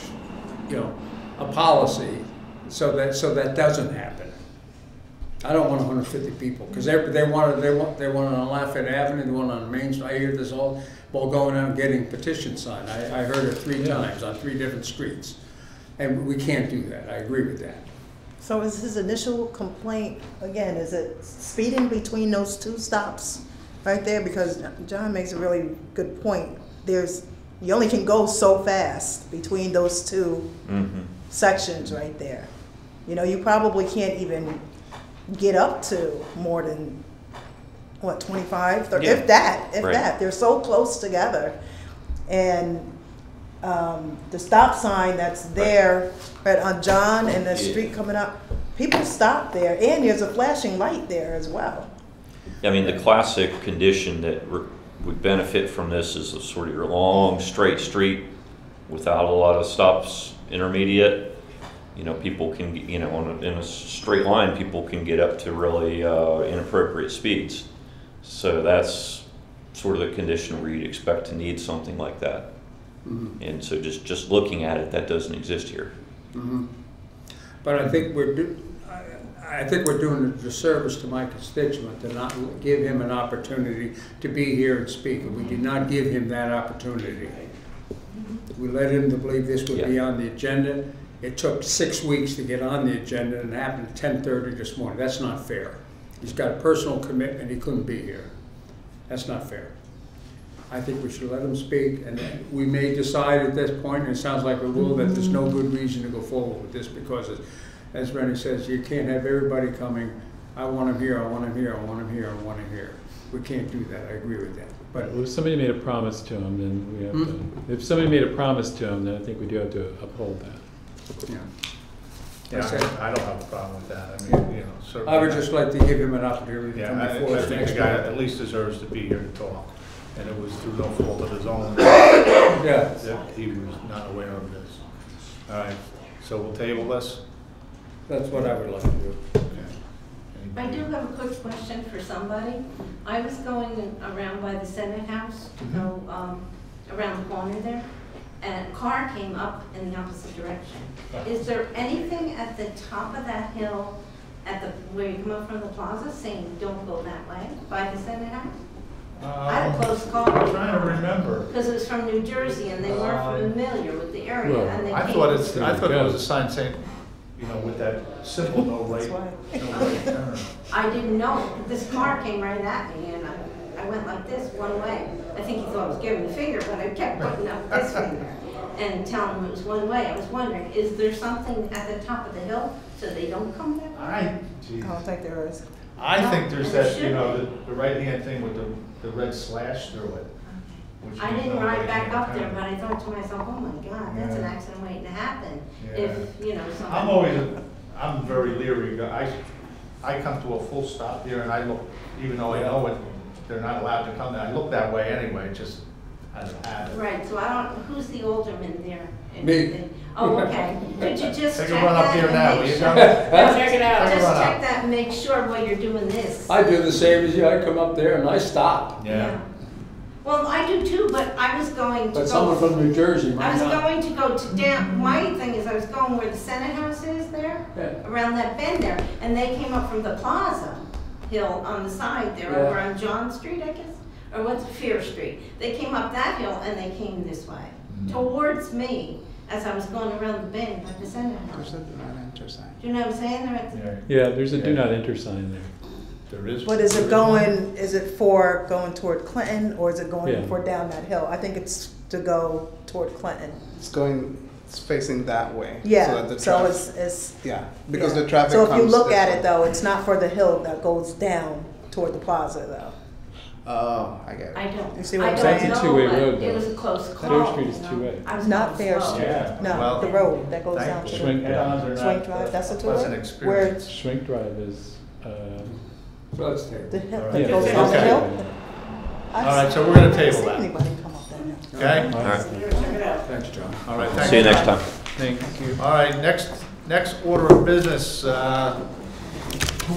you know, a policy so that doesn't happen. I don't want 150 people, because they want on Lafayette Avenue, they want on Main Street. I hear this all going out and getting petition signed. I heard it 3 times on 3 different streets. And we can't do that, I agree with that. So is his initial complaint, again, is it speeding between those 2 stops right there? Because John makes a really good point. You only can go so fast between those 2 sections right there. You know, you probably can't even get up to more than, what, 25, 30, if that. They're so close together. And the stop sign that's there right on John and the street coming up, people stop there, and there's a flashing light there as well. I mean, the classic condition that would benefit from this is a sort of your long straight street without a lot of stops intermediate. You know, people can, you know, in a straight line, people can get up to really inappropriate speeds. So that's sort of the condition where you'd expect to need something like that. And so just looking at it, that doesn't exist here. But I think we're doing a disservice to my constituent to not give him an opportunity to be here and speak. And we did not give him that opportunity. We led him to believe this would be on the agenda. It took 6 weeks to get on the agenda, and it happened at 10:30 this morning. That's not fair. He's got a personal commitment. He couldn't be here. That's not fair. I think we should let him speak, and we may decide at this point, and it sounds like we will, that there's no good reason to go forward with this, because as Rennie says, you can't have everybody coming, I want him here, I want him here, I want him here, I want him here. We can't do that. I agree with that. But if somebody made a promise to him, then we have to. If somebody made a promise to him, then I think we do have to uphold that. yeah. I don't have a problem with that. I mean, you know, certainly. I would just like to give him an opportunity to come before I us think next the guy time. at least deserves to be here to talk. And it was through no fault of his own Yeah. that he was not aware of this. All right, so we'll table this? That's what I would like to do. I do have a quick question for somebody. I was going around by the Senate House to go around the corner there, and a car came up in the opposite direction. Is there anything at the top of that hill, where you come up from the plaza, saying don't go that way by the Senate House? I had a close call. I'm trying to remember. Because it was from New Jersey, and they weren't familiar with the area, Well, and they I came. thought it was a sign saying, you know, with that symbol, no right turn. I didn't know. This car came right at me, and I went like this one way. I think he thought I was giving the finger, but I kept putting up this finger and telling him it was one way. I was wondering, is there something at the top of the hill so they don't come that way? I don't think there is. I think there's that, you know, the right-hand thing with the red slash through it. I didn't ride back up there, but I thought to myself, oh my God, that's an accident waiting to happen. Yeah. If, you know, I'm very leery. I come to a full stop here and I look, even though I know it, they're not allowed to come there. I look that way anyway, just as a habit. Right, so who's the alderman there? Me. Oh, okay. Could you just check Take a run up that here and now, make will you, sure? Govt? Check it out. Just run check up. that and make sure while you're doing this. I do the same as you. I come up there and I stop. Yeah. Well, I do too, but I was going to But go. someone from New Jersey I might was not. going to go to down, my thing is I was going where the Senate House is there, Yeah. around that bend there, and they came up from the plaza hill on the side there, Yeah. over on John Street, I guess, or what's Fear Street. They came up that hill and they came this way, towards me, as I was going around the bend by the Senate House. There's a do not enter sign. Do you know what I'm saying? They're at the, Yeah, there's a do not enter sign there. There is. But is it for going toward Clinton, or is it going Yeah. for down that hill? I think it's to go toward Clinton. It's facing that way. Yeah, So, that the so traffic, it's. yeah, because yeah. the traffic So if you comes look this at way. it though, it's not for the hill that goes down toward the plaza though. Oh, I get it. I don't. You see what I I'm don't saying? It's a know, two-way but road, though. It was a close call. Fair Street is you know. two-way. I was Not going Fair slow. Street. Yeah. No, Well, the road that goes down to thankfully, Swing head-ons are not Swing Drive, that's a pleasant two-way? experience. Schwink Drive is, So let's take the it. hill All that right. goes down the Okay. hill. All right, so we're gonna table I've seen that. anybody come up that hill. Okay? All right. Thanks, John. All right, thanks. See you next time. thanks. All right, next Next order of business, who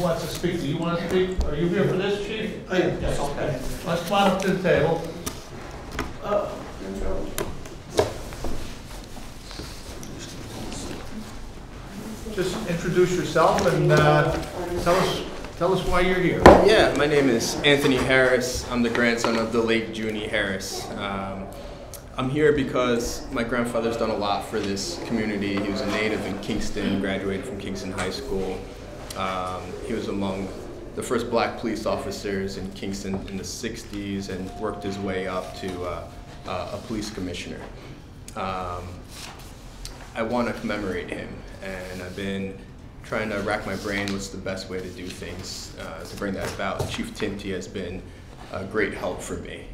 wants to speak? Do you want to speak? Are you here for this, Chief? I am. Yes, okay. Let's come on up to the table. Just introduce yourself and tell us why you're here. Yeah, my name is Anthony Harris. I'm the grandson of the late Junie Harris. I'm here because my grandfather's done a lot for this community. He was a native in Kingston, graduated from Kingston High School. He was among the first black police officers in Kingston in the 60s and worked his way up to a police commissioner. I want to commemorate him, and I've been trying to rack my brain what's the best way to do things to bring that about. Chief Tinty has been a great help for me.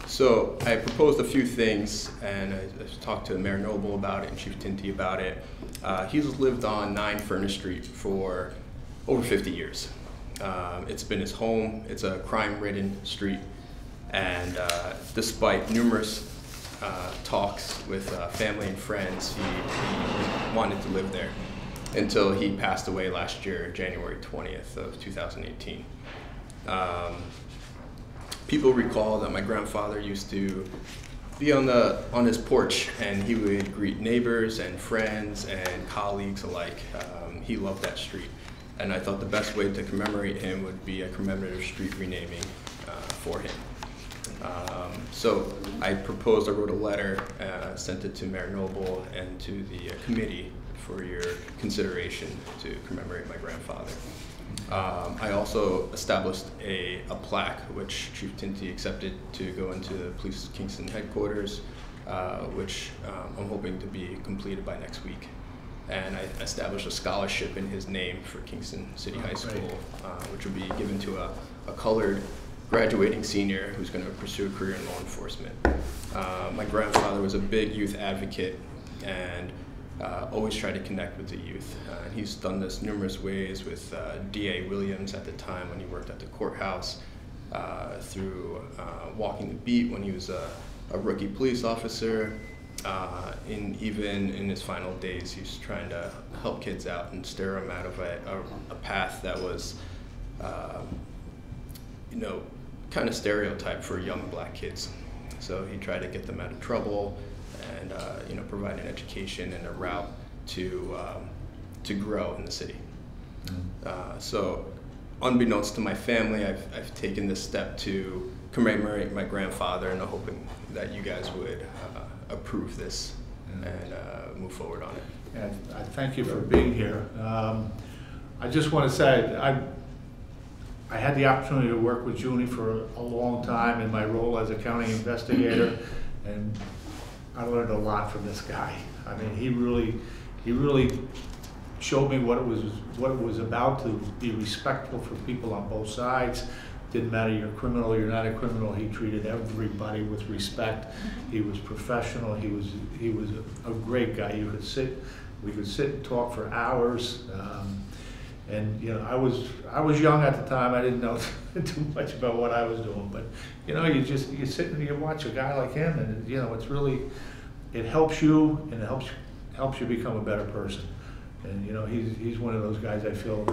So I proposed a few things, and I talked to Mayor Noble about it and Chief Tinty about it. He's lived on 9 Furnace Street for over 50 years. It's been his home. It's a crime-ridden street, and despite numerous talks with family and friends, he wanted to live there until he passed away last year, January 20th of 2018. People recall that my grandfather used to be on his porch, and he would greet neighbors and friends and colleagues alike. He loved that street, and I thought the best way to commemorate him would be a commemorative street renaming for him. So I proposed, I wrote a letter, sent it to Mayor Noble and to the committee for your consideration to commemorate my grandfather. I also established a plaque which Chief Tinty accepted to go into the Police Kingston headquarters, which I'm hoping to be completed by next week. And I established a scholarship in his name for Kingston City High School, which will be given to a colored graduating senior who's going to pursue a career in law enforcement. My grandfather was a big youth advocate and always tried to connect with the youth. And he's done this numerous ways with D.A. Williams at the time when he worked at the courthouse, through walking the beat when he was a rookie police officer, and even in his final days, he's trying to help kids out and steer them out of a path that was, kind of stereotyped for young black kids. So he tried to get them out of trouble and provide an education and a route to grow in the city. So unbeknownst to my family, I've taken this step to commemorate my grandfather, and I'm hoping that you guys would approve this and move forward on it. And I thank you for being here. I just want to say I had the opportunity to work with Junie for a long time in my role as a county investigator, and I learned a lot from this guy. I mean, he really showed me what it was about to be respectful for people on both sides. Didn't matter you're a criminal, you're not a criminal. He treated everybody with respect. He was professional. He was a great guy. We could sit and talk for hours. And I was young at the time. I didn't know too much about what I was doing, but you sit and you watch a guy like him, and it helps you, and it helps you become a better person. And he's one of those guys I feel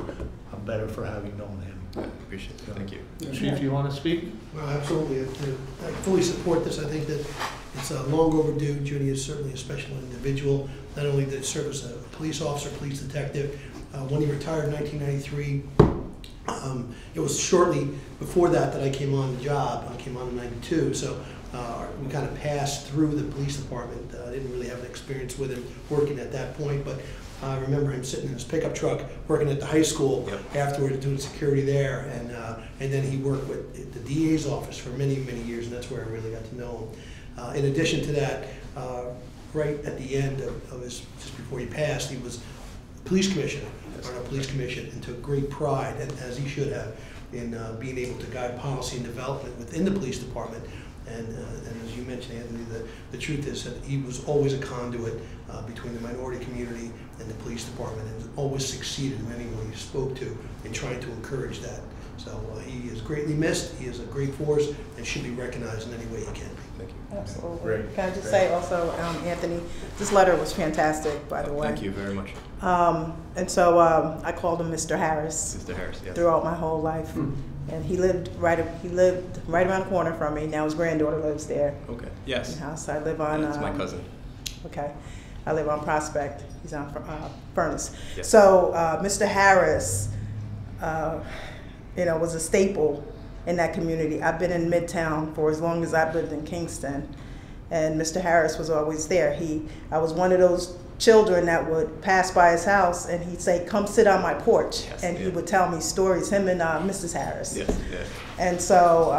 I'm better for having known him. I appreciate it. Thank you. Chief, you want to speak? Well, absolutely. I fully support this. I think that it's long overdue. Junie is certainly a special individual. Not only did he serve as a police officer, police detective. When he retired in 1993, it was shortly before that I came on the job. I came on in 92, so we kind of passed through the police department. I didn't really have an experience with him working at that point, but I remember him sitting in his pickup truck working at the high school afterwards, doing security there, and then he worked with the DA's office for many, many years, and that's where I really got to know him. In addition to that, right at the end of his, just before he passed, he was police commissioner, or a police commission, and took great pride, and as he should have, in being able to guide policy and development within the police department. And as you mentioned, Anthony, the truth is that he was always a conduit between the minority community and the police department, and always succeeded in anyone he spoke to in trying to encourage that. So he is greatly missed. He is a great force and should be recognized in any way he can be. Thank you. Absolutely. Great. Can I just Great. say also, Anthony, this letter was fantastic, by the way. Thank you very much. And so I called him Mr. Harris. Mr. Harris, yes. Throughout my whole life. And he lived right around the corner from me. Now his granddaughter lives there. Okay, yes. In the house. I live on. That's my cousin. Okay. I live on Prospect. He's on Furnace. Yes. So Mr. Harris, was a staple in that community. I've been in Midtown for as long as I've lived in Kingston, and Mr. Harris was always there. I was one of those children that would pass by his house and he'd say, "Come sit on my porch," Yes, and he would tell me stories. Him and Mrs. Harris. Yes, yeah. And so,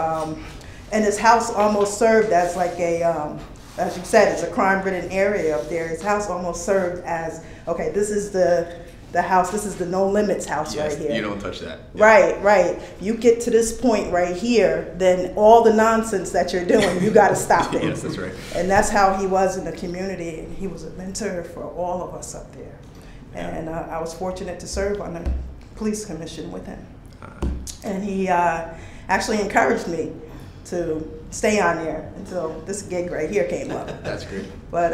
and his house almost served as like a, as you said, it's a crime-ridden area up there. His house almost served as, okay, this is the house, this is the no limits house Yes, right here. you don't touch that. Yeah. Right. You get to this point right here, then all the nonsense that you're doing, you got to stop it. Yes, that's right. And that's how he was in the community, and he was a mentor for all of us up there. And I was fortunate to serve on the police commission with him. And he actually encouraged me to stay on there until this gig right here came up. That's great. But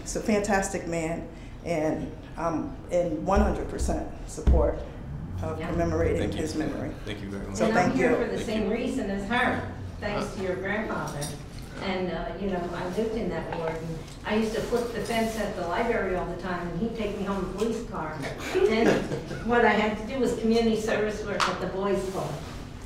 he's a fantastic man, and I'm in 100% support of commemorating his memory. Thank you very much. So and thank I'm here you. for the same reason as her, thanks to your grandfather. And, I lived in that ward, and I used to flip the fence at the library all the time, and he'd take me home in a police car. And what I had to do was community service work at the boys' club.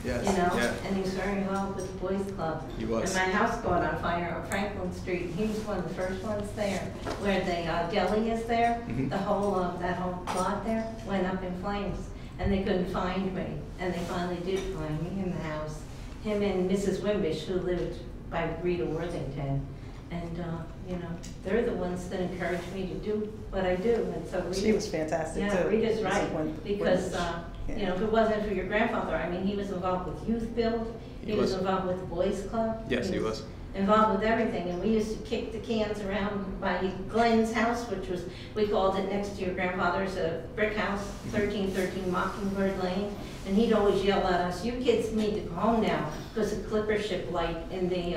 Yes, Yeah. And he was very involved with the boys' club. He was. And my house caught on fire on Franklin Street. He was one of the first ones there, where the deli is there. Mhm. The whole that whole plot there went up in flames, and they couldn't find me. And they finally did find me in the house. Him and Mrs. Wimbish, who lived by Rita Worthington, and they're the ones that encouraged me to do what I do. And so Rita, She was fantastic too. yeah, Rita's right, Mrs. because Yeah. if it wasn't for your grandfather, I mean, he was involved with youth build, he was involved with the boys club. Yes, he was. Involved with everything, and we used to kick the cans around by Glenn's house, which was, we called it next to your grandfather's, a brick house, 1313 Mockingbird Lane, and he'd always yell at us, "You kids need to go home now," because the clipper ship light in the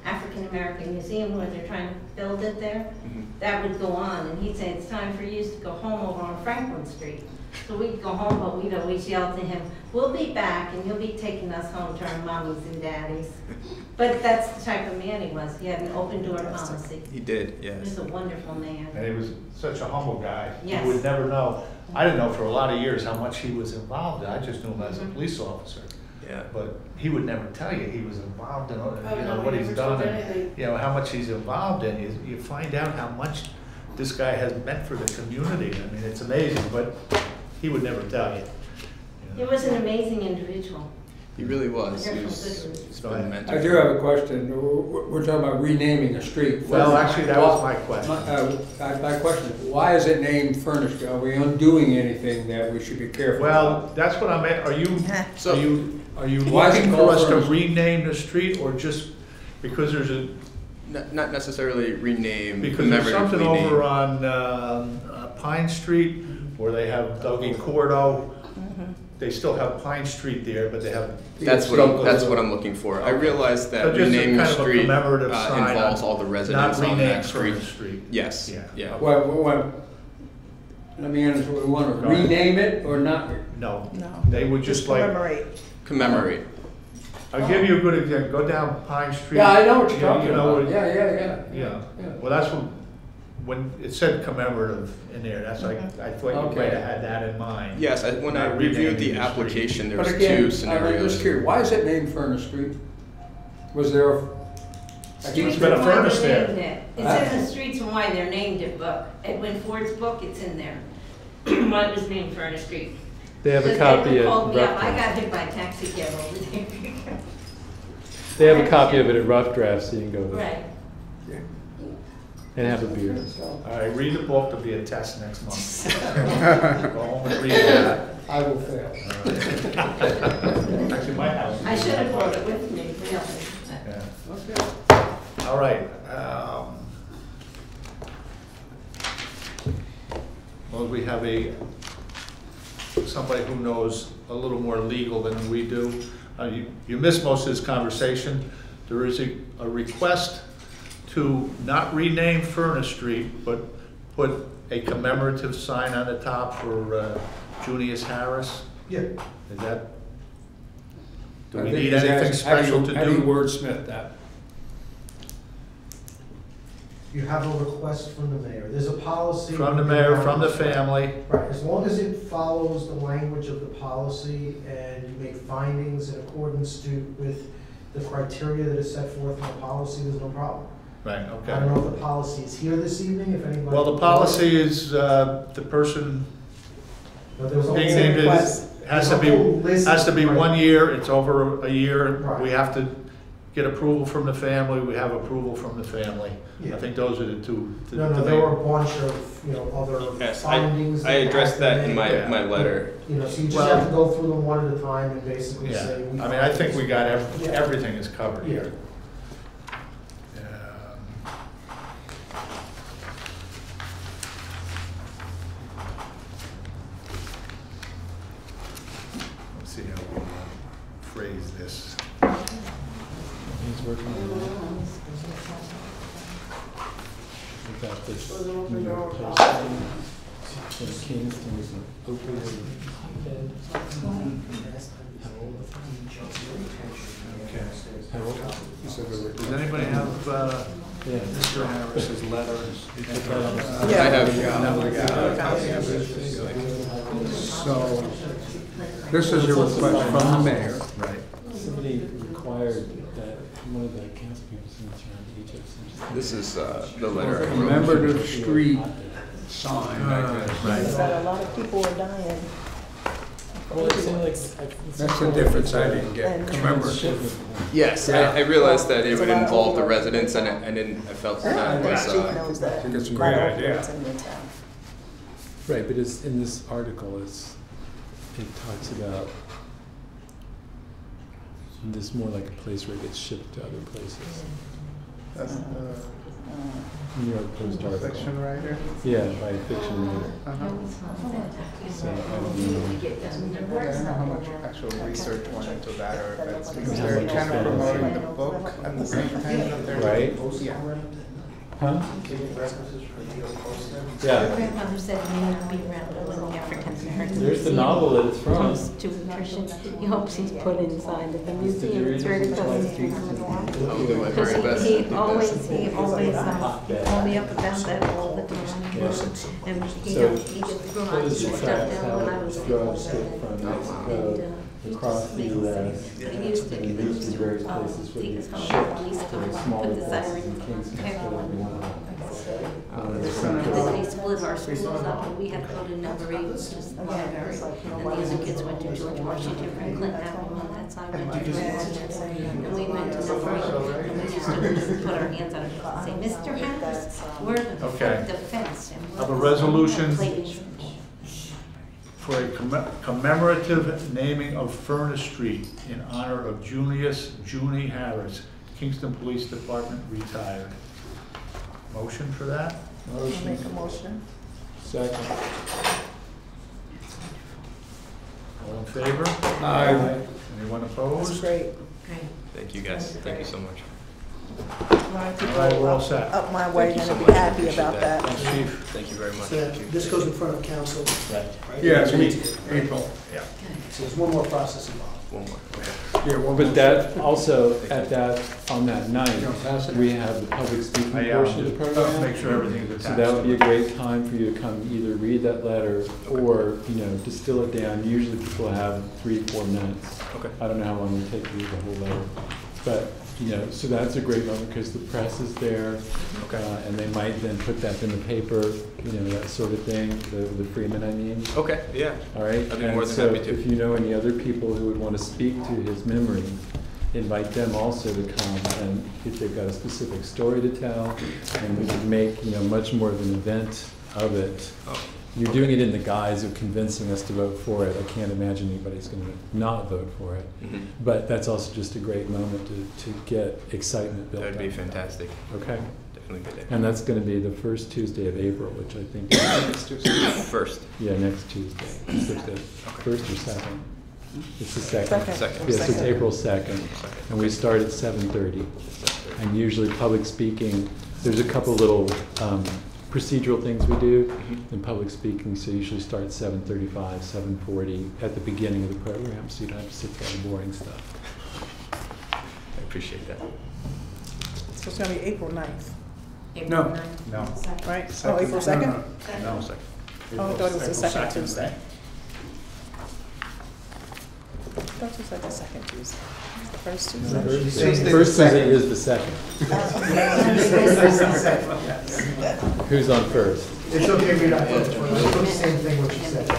African American Museum where they're trying to build it there, that would go on, and he'd say, "It's time for you to go home over on Franklin Street." So we'd go home, but we'd always yell to him, "We'll be back, and you'll be taking us home to our mommies and daddies." But that's the type of man he was. He had an open door policy. He did, He yes. was a wonderful man. And he was such a humble guy. Yes. You would never know. I didn't know for a lot of years how much he was involved in. I just knew him as a police officer. Yeah. But he would never tell you he was involved in, no, what he he's never done, told and, anything. how much he's involved in. You find out how much this guy has meant for the community. I mean, it's amazing, but he would never tell you. He was an amazing individual. He really was. He Wonderful was good he's been a mentor. I do have a question. We're talking about renaming a street. Well, actually, that was my question. My question is, why is it named Furnace? Are we undoing anything that we should be careful Well, about? that's what I meant. Are you Why is it looking for called us to Furnace? rename the street, or just because there's Not necessarily rename, because there's commemorative something rename. over on Pine Street where they have Dougie Cordo. They still have Pine Street there, but they have. That's what I'm looking for. I realized that So just a renaming the kind of a street commemorative sign involves on- all the residents not on rename that street. Furnace Street. Yes, Yeah. yeah. Let me answer. We want to Go ahead. rename it or not? No. No. They would just like, Commemorate. I'll give you a good example. Go down Pine Street. Yeah, I know what you're You talking know about. what- Yeah. Yeah. Well, that's when it said commemorative in there, that's like, I thought you Okay. might have had that in mind. Yes, when I Not reviewed renaming the street. application, there But was again, two I'm scenarios. just curious. Why is it named Furnace Street? Was there a? There's been a Why furnace they there. named it. It's in the Streets and Why They're Named It book. Edwin Ford's book, it's in there. Why it was named Furnace Street. They have a Because copy Edwin at called me up. I Rough got Draft. hit by a taxi cab over there. They have a copy of it at Rough Draft, so you can go there Right. and have a beer. All right, read the book, there'll be a test next month. Go home and read that. I will fail. Actually, my house. I should have brought it with me, really. Yeah. Okay. All right. Well, we have a somebody who knows a little more legal than we do. You missed most of this conversation. There is a request to not rename Furnace Street, but put a commemorative sign on the top for Junius Harris. Yeah. Is that, do I we think need he's anything asking, how special you- to How do you do? wordsmith that? You have a request from the mayor. There's a policy. From the mayor, from the family. Right, as long as it follows the language of the policy and you make findings in accordance with the criteria that is set forth in the policy, there's no problem. Right, I don't okay. know if the policy is here this evening, if anybody. Well, the policy is the person But there was being also a named request. has there's to a whole list- be right. 1 year, it's over a year. Right. We have to get approval from the family, we have approval from the family. Yeah. I think those are the two. No, there were a bunch of, other Yes, findings. I addressed that in Yeah. my letter. So you just Well- have to go through them one at a time and basically Yeah, say. I mean, I think we got Yeah. everything is covered Yeah. here. Let's see how we phrase this. He's working on that. We got this New York posting in Kingston is an opioid hotbed. How old? Does anybody have Yeah. Mr. Harris's letter? Yeah. I have. So, this is a request from the mayor. Right. Somebody required that one of the council people signature on each of them. This is the letter I wrote. Commemorative street sign. Right. But a lot of people are dying. Well, it seemed like. That's the difference I didn't get, And- commemorative. Yes, I realized that it would involve the residents, and I felt that I think was, Chief knows that. I think it's a Lot great of idea. opioids in your town. Right, but it's, in this article, it talks about this more like a place where it gets shipped to other places. That's the New York Post article. fiction writer. Yeah, by a fiction writer. Uh-huh. So, I don't know. I don't know how much actual research went into that, or if it's because How they're much kind is of that? promoting the book at the same time that they're. Right. Yeah. Huh? My Yeah. grandmother said he would be around when the African Americans. There's the novel that it's from. Comes to nutrition. He hopes he's put inside of the museum. It's right across the street from the I'll do my very Because best. he always he told me up about that all the time. And he So, just what brought is some the stuff fact down how when I was a drugs kid. get from Mexico across the US He used to and reach the various places where take they us home, shipped police to car, the smaller put the places siren in Kingston, pack instead of on. one. And then they split our schools up, and we had to go to number 8, which is the library. And the other kids went to George Washington, Franklin Avenue on that side, went to George Washington. And we went to number 8, and we used to put our hands on it and say, Mr. Harris, we're Okay. the fence. And Have a resolution Plate. for a commemorative naming of Furnace Street in honor of Junie Harris, Kingston Police Department retired. Motion for that? I'll make a motion. Second. All in favor? Aye. Anyone That's opposed? great. Great. Thank you guys, thank you so much. A lot of people All right, we're all set. up my way Thank you gonna so be much. happy Appreciate about that. that. Thanks, Chief. Thank you very much. So this goes in front of council, right? Yeah, So April. Yeah. So there's one more process involved. One more. Yeah, well, But that, also, on that night, You wanna pass it? we have the public speaking Yeah, portion of the program. Make sure everything's attached. So that would be a great time for you to come either read that letter or, distill it down. Usually people have 3-4 minutes. Okay. I don't know how long it would take to read the whole letter. But, so that's a great moment because the press is there. And they might then put that in the paper, that sort of thing, the Freeman, I mean. Okay, yeah. All right? I'd be more than And happy so to. if you know any other people who would want to speak to his memory, invite them also to come, and if they've got a specific story to tell, and we can make, much more of an event of it. Oh. you're doing it in the guise of convincing us to vote for it. I can't imagine anybody's going to not vote for it. Mhm. But that's also just a great moment to get excitement built up. That'd be fantastic. Okay. Definitely good. And that's going to be the first Tuesday of April, which I think is Next Tuesday. First. Yeah, next Tuesday. It's the first or second? It's the second. Second. Yes, it's April 2nd. And we start at 7:30. And usually public speaking, there's a couple little procedural things we do in public speaking, so you usually start at 7:35, 7:40 at the beginning of the program, so you don't have to sit through all the boring stuff. I appreciate that. So it's gonna be April 9th, No. No. right? Oh, April 2nd? No. Second. Oh, I thought it was the April second 2nd, Tuesday. right? I thought you said the second Tuesday. The first Tuesday? First Tuesday is the second. Who's on first? It's okay, we're not, it's the same thing what you said.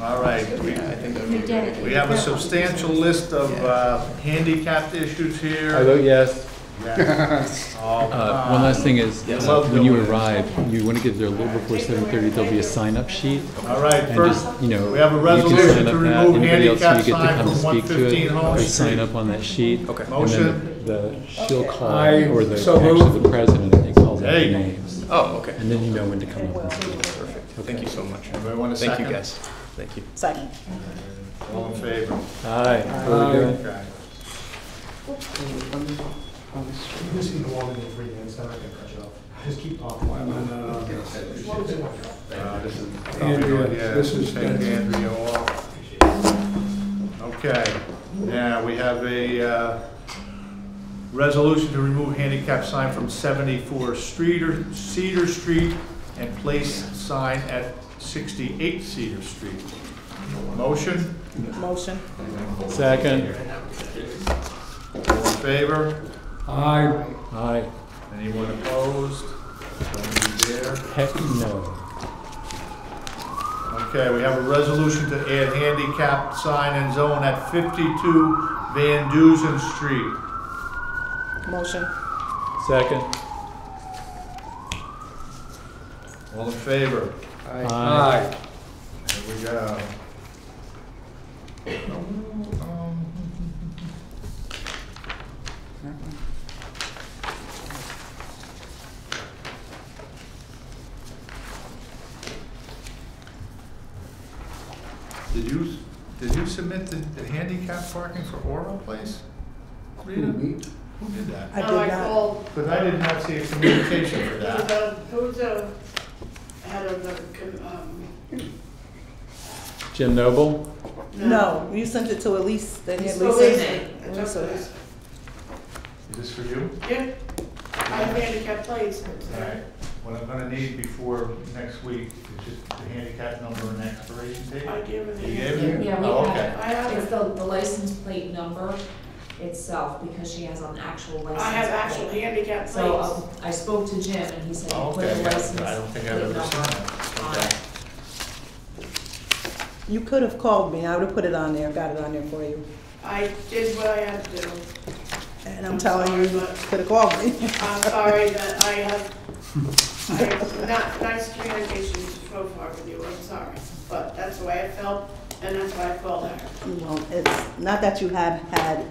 All right, we have a substantial list of handicapped issues here. I vote yes. Yes. One last thing is, love when you doing it. arrive, you want to get there a little before 7:30. There'll be a sign-up sheet. All right, And first, just, you know, we have a you can resolution sign to up that. remove Anybody else who handicap you get to sign come from speak to 115 it, Home they Street. sign up on that sheet. Okay. And Motion. then she'll call, I or so actually moved. the president, I think, calls out Hey. the names. Oh, okay. And then you know when to come up and speak. Perfect. Thank you so much. Everybody want a Thank second? you, guys. Thank you. Second. All in favor? Aye. What are we doing? Okay. You just need to walk in 3 minutes, I'm not gonna cut you off. Just keep talking. This is Andrea, yeah, this is- take Andrea off. Okay, now we have a resolution to remove handicap sign from 74 Cedar Street and place sign at 68 Cedar Street. Motion? Motion. Second. All in favor? Aye. Aye. Anyone opposed? Nobody there? Heck no. Okay, we have a resolution to add handicap sign and zone at 52 Van Duzen Street. Motion. Second. All in favor? Aye. There we go. Did you submit the handicap parking for Oral Place? Rita? Who did that? I did No, I not. called, Because I did not see a communication for that. who's the head of the, Jim Noble? No, you sent it to Elise, then It's Elise. Elise. Elisa. Is this for you? Yeah, I have handicap plates. All right. What I'm gonna need before next week is just the handicap number and expiration date. I gave her the. You gave it? Yeah, we Oh, have okay. it. I have It's it. the license plate number itself, because she has an actual license. I have actual plate. handicap So, plates. I spoke to Jim and he said Oh, he put okay, a license I don't think I've plate ever number seen that. on Okay. it. You could have called me, I would have put it on there, got it on there for you. I did what I had to do. And I'm telling you, you Sorry, but- could have called me. I'm sorry that I have not nice communication so far with you, I'm sorry. But that's the way I felt, and that's why I called her. Well, it's not that you have had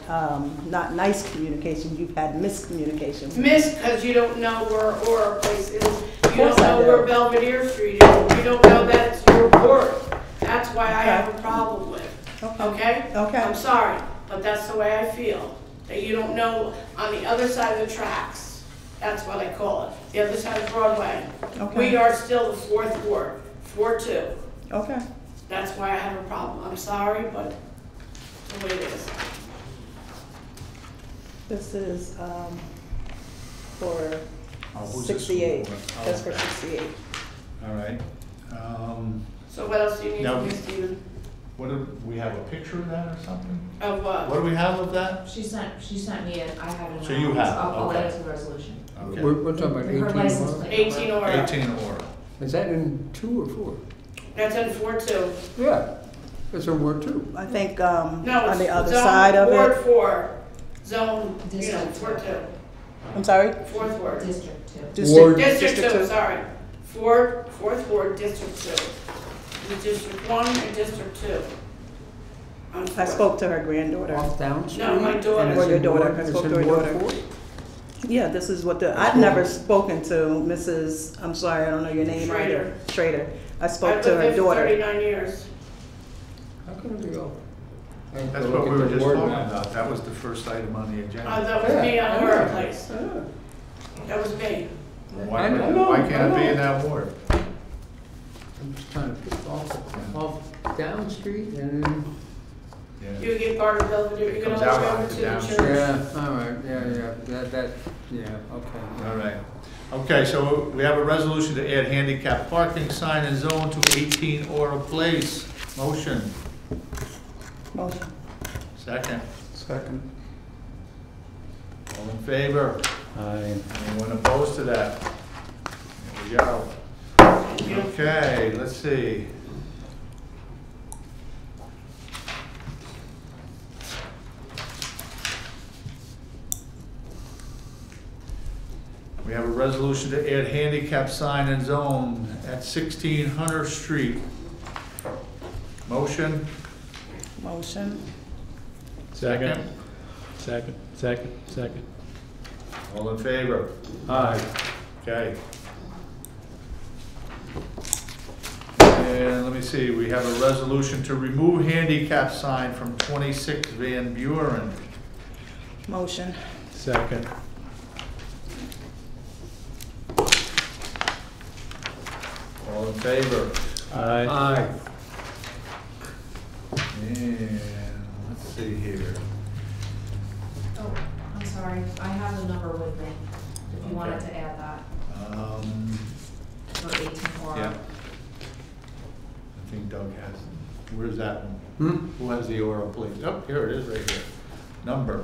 not nice communication, you've had miscommunication. Miss, because you don't know where Aura Place is. You course don't I know do. where Belvedere Street is. You don't know that it's your ward. That's why I have a problem with, okay? Okay. I'm sorry, but that's the way I feel. That you don't know on the other side of the tracks. That's what I call it. The other side of Broadway. Okay. We are still the 4th ward, 4-2. Okay. That's why I have a problem. I'm sorry, but the way it is. This is for Oh, who's this 68. for? Oh, That's for okay. 68. All right. So what else do you need Now- from me, Stephen? What do we have a picture of that or something? Of what? What do we have of that? She sent me it, I have it. in So my you office. have it, I'll okay. add it to the resolution. Okay. We're talking about Her 18 license Aura? plate 18 number. Aura. 18 Aura. Is that in 2 or 4? That's in 4-2. Yeah, it's in Ward 2. I think No, on the it's other zone side of Ward it. 4, zone, you know, District 4-2. I'm sorry? 4th ward. District two. District- Ward- District 2, two. sorry. Fourth Ward, District 2. The District 1 and District 2. I spoke to her granddaughter. Off Down Street? No, my daughter. And it's Or your in daughter. Ward- I it's spoke in to her Ward daughter. 40? Yeah, this is what I've never spoken to Mrs., I'm sorry, I don't know your name either. Schrader. I spoke to her I've lived there for daughter. 39 years. How can it be over? That's what we were just talking about. That was the first item on the agenda. That was me on her place. That was me. Why can't it be in that ward? I'm just trying to pick off Down Street and then, Yeah. You get part of Belvedere, you can Comes always out go onto over to the Down church. Street. yeah, all right, yeah, okay. All right. Okay, so we have a resolution to add handicap parking sign and zone to 18 Oral Place. Motion. Motion. Second. Second. All in favor? Aye. Anyone opposed to that? There we go. Okay, let's see. We have a resolution to add handicap sign and zone at 16 Hunter Street. Motion? Motion. Second. Second. All in favor? Aye. Okay. And let me see, we have a resolution to remove handicap sign from 26 Van Buren. Motion. Second. All in favor? Aye. And let's see here. Oh, I'm sorry, I have the number with me, if you wanted Okay. to add that, Um, for 18 or. yeah. I think Doug has it. Where's that one? Who has the oral, please? Oh, here it is, right here. Number.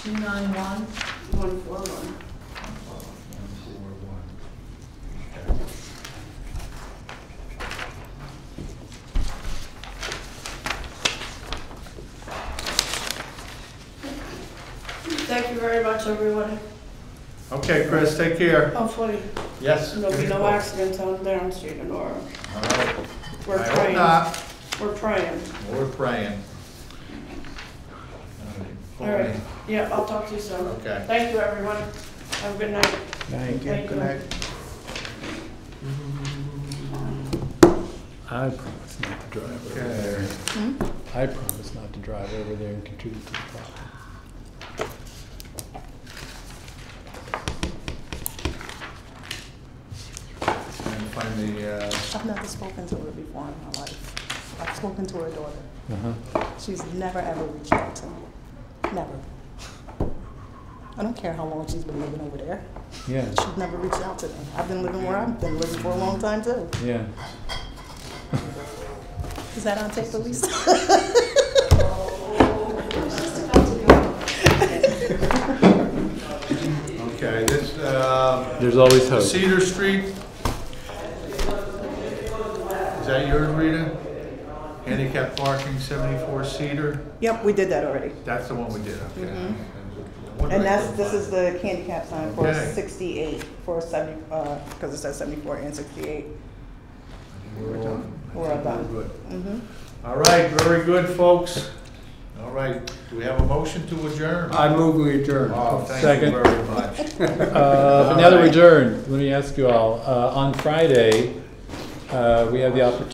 291. 141. 141. Okay. Thank you very much, everybody. Okay, Chris, take care. Hopefully, Yes. there'll be no accidents on Down Street in Aurora. All right. We're I hope praying. not. We're praying. We're praying. All right. Yeah, I'll talk to you soon. Okay. Thank you, everyone. Have a good night. Thank Thank you. I promise not to drive over there. I promise not to drive over there and contribute to the problem. And find the, I've never spoken to her before in my life. I've spoken to her daughter. Uh-huh. She's never ever reached out to me. Never. I don't care how long she's been living over there. Yeah. She's never reached out to me. I've been living where I've been living for a long time too. Yeah. Is that on tape, Elise? okay, this, There's always hope. Cedar Street. Is that yours, Rita? Handicap parking, 74 Cedar? Yep, we did that already. That's the one we did, okay. Mhm. What did And I that's, put? this is the handicap sign for Okay. 68, for 70, because it says 74 and 68. We're done. We're all done. Good. Mhm. All right, very good, folks. All right, do we have a motion to adjourn? I move we adjourn. Oh, thank Second. you very much. But now that we're adjourned, let me ask you all, on Friday, we have the opportunity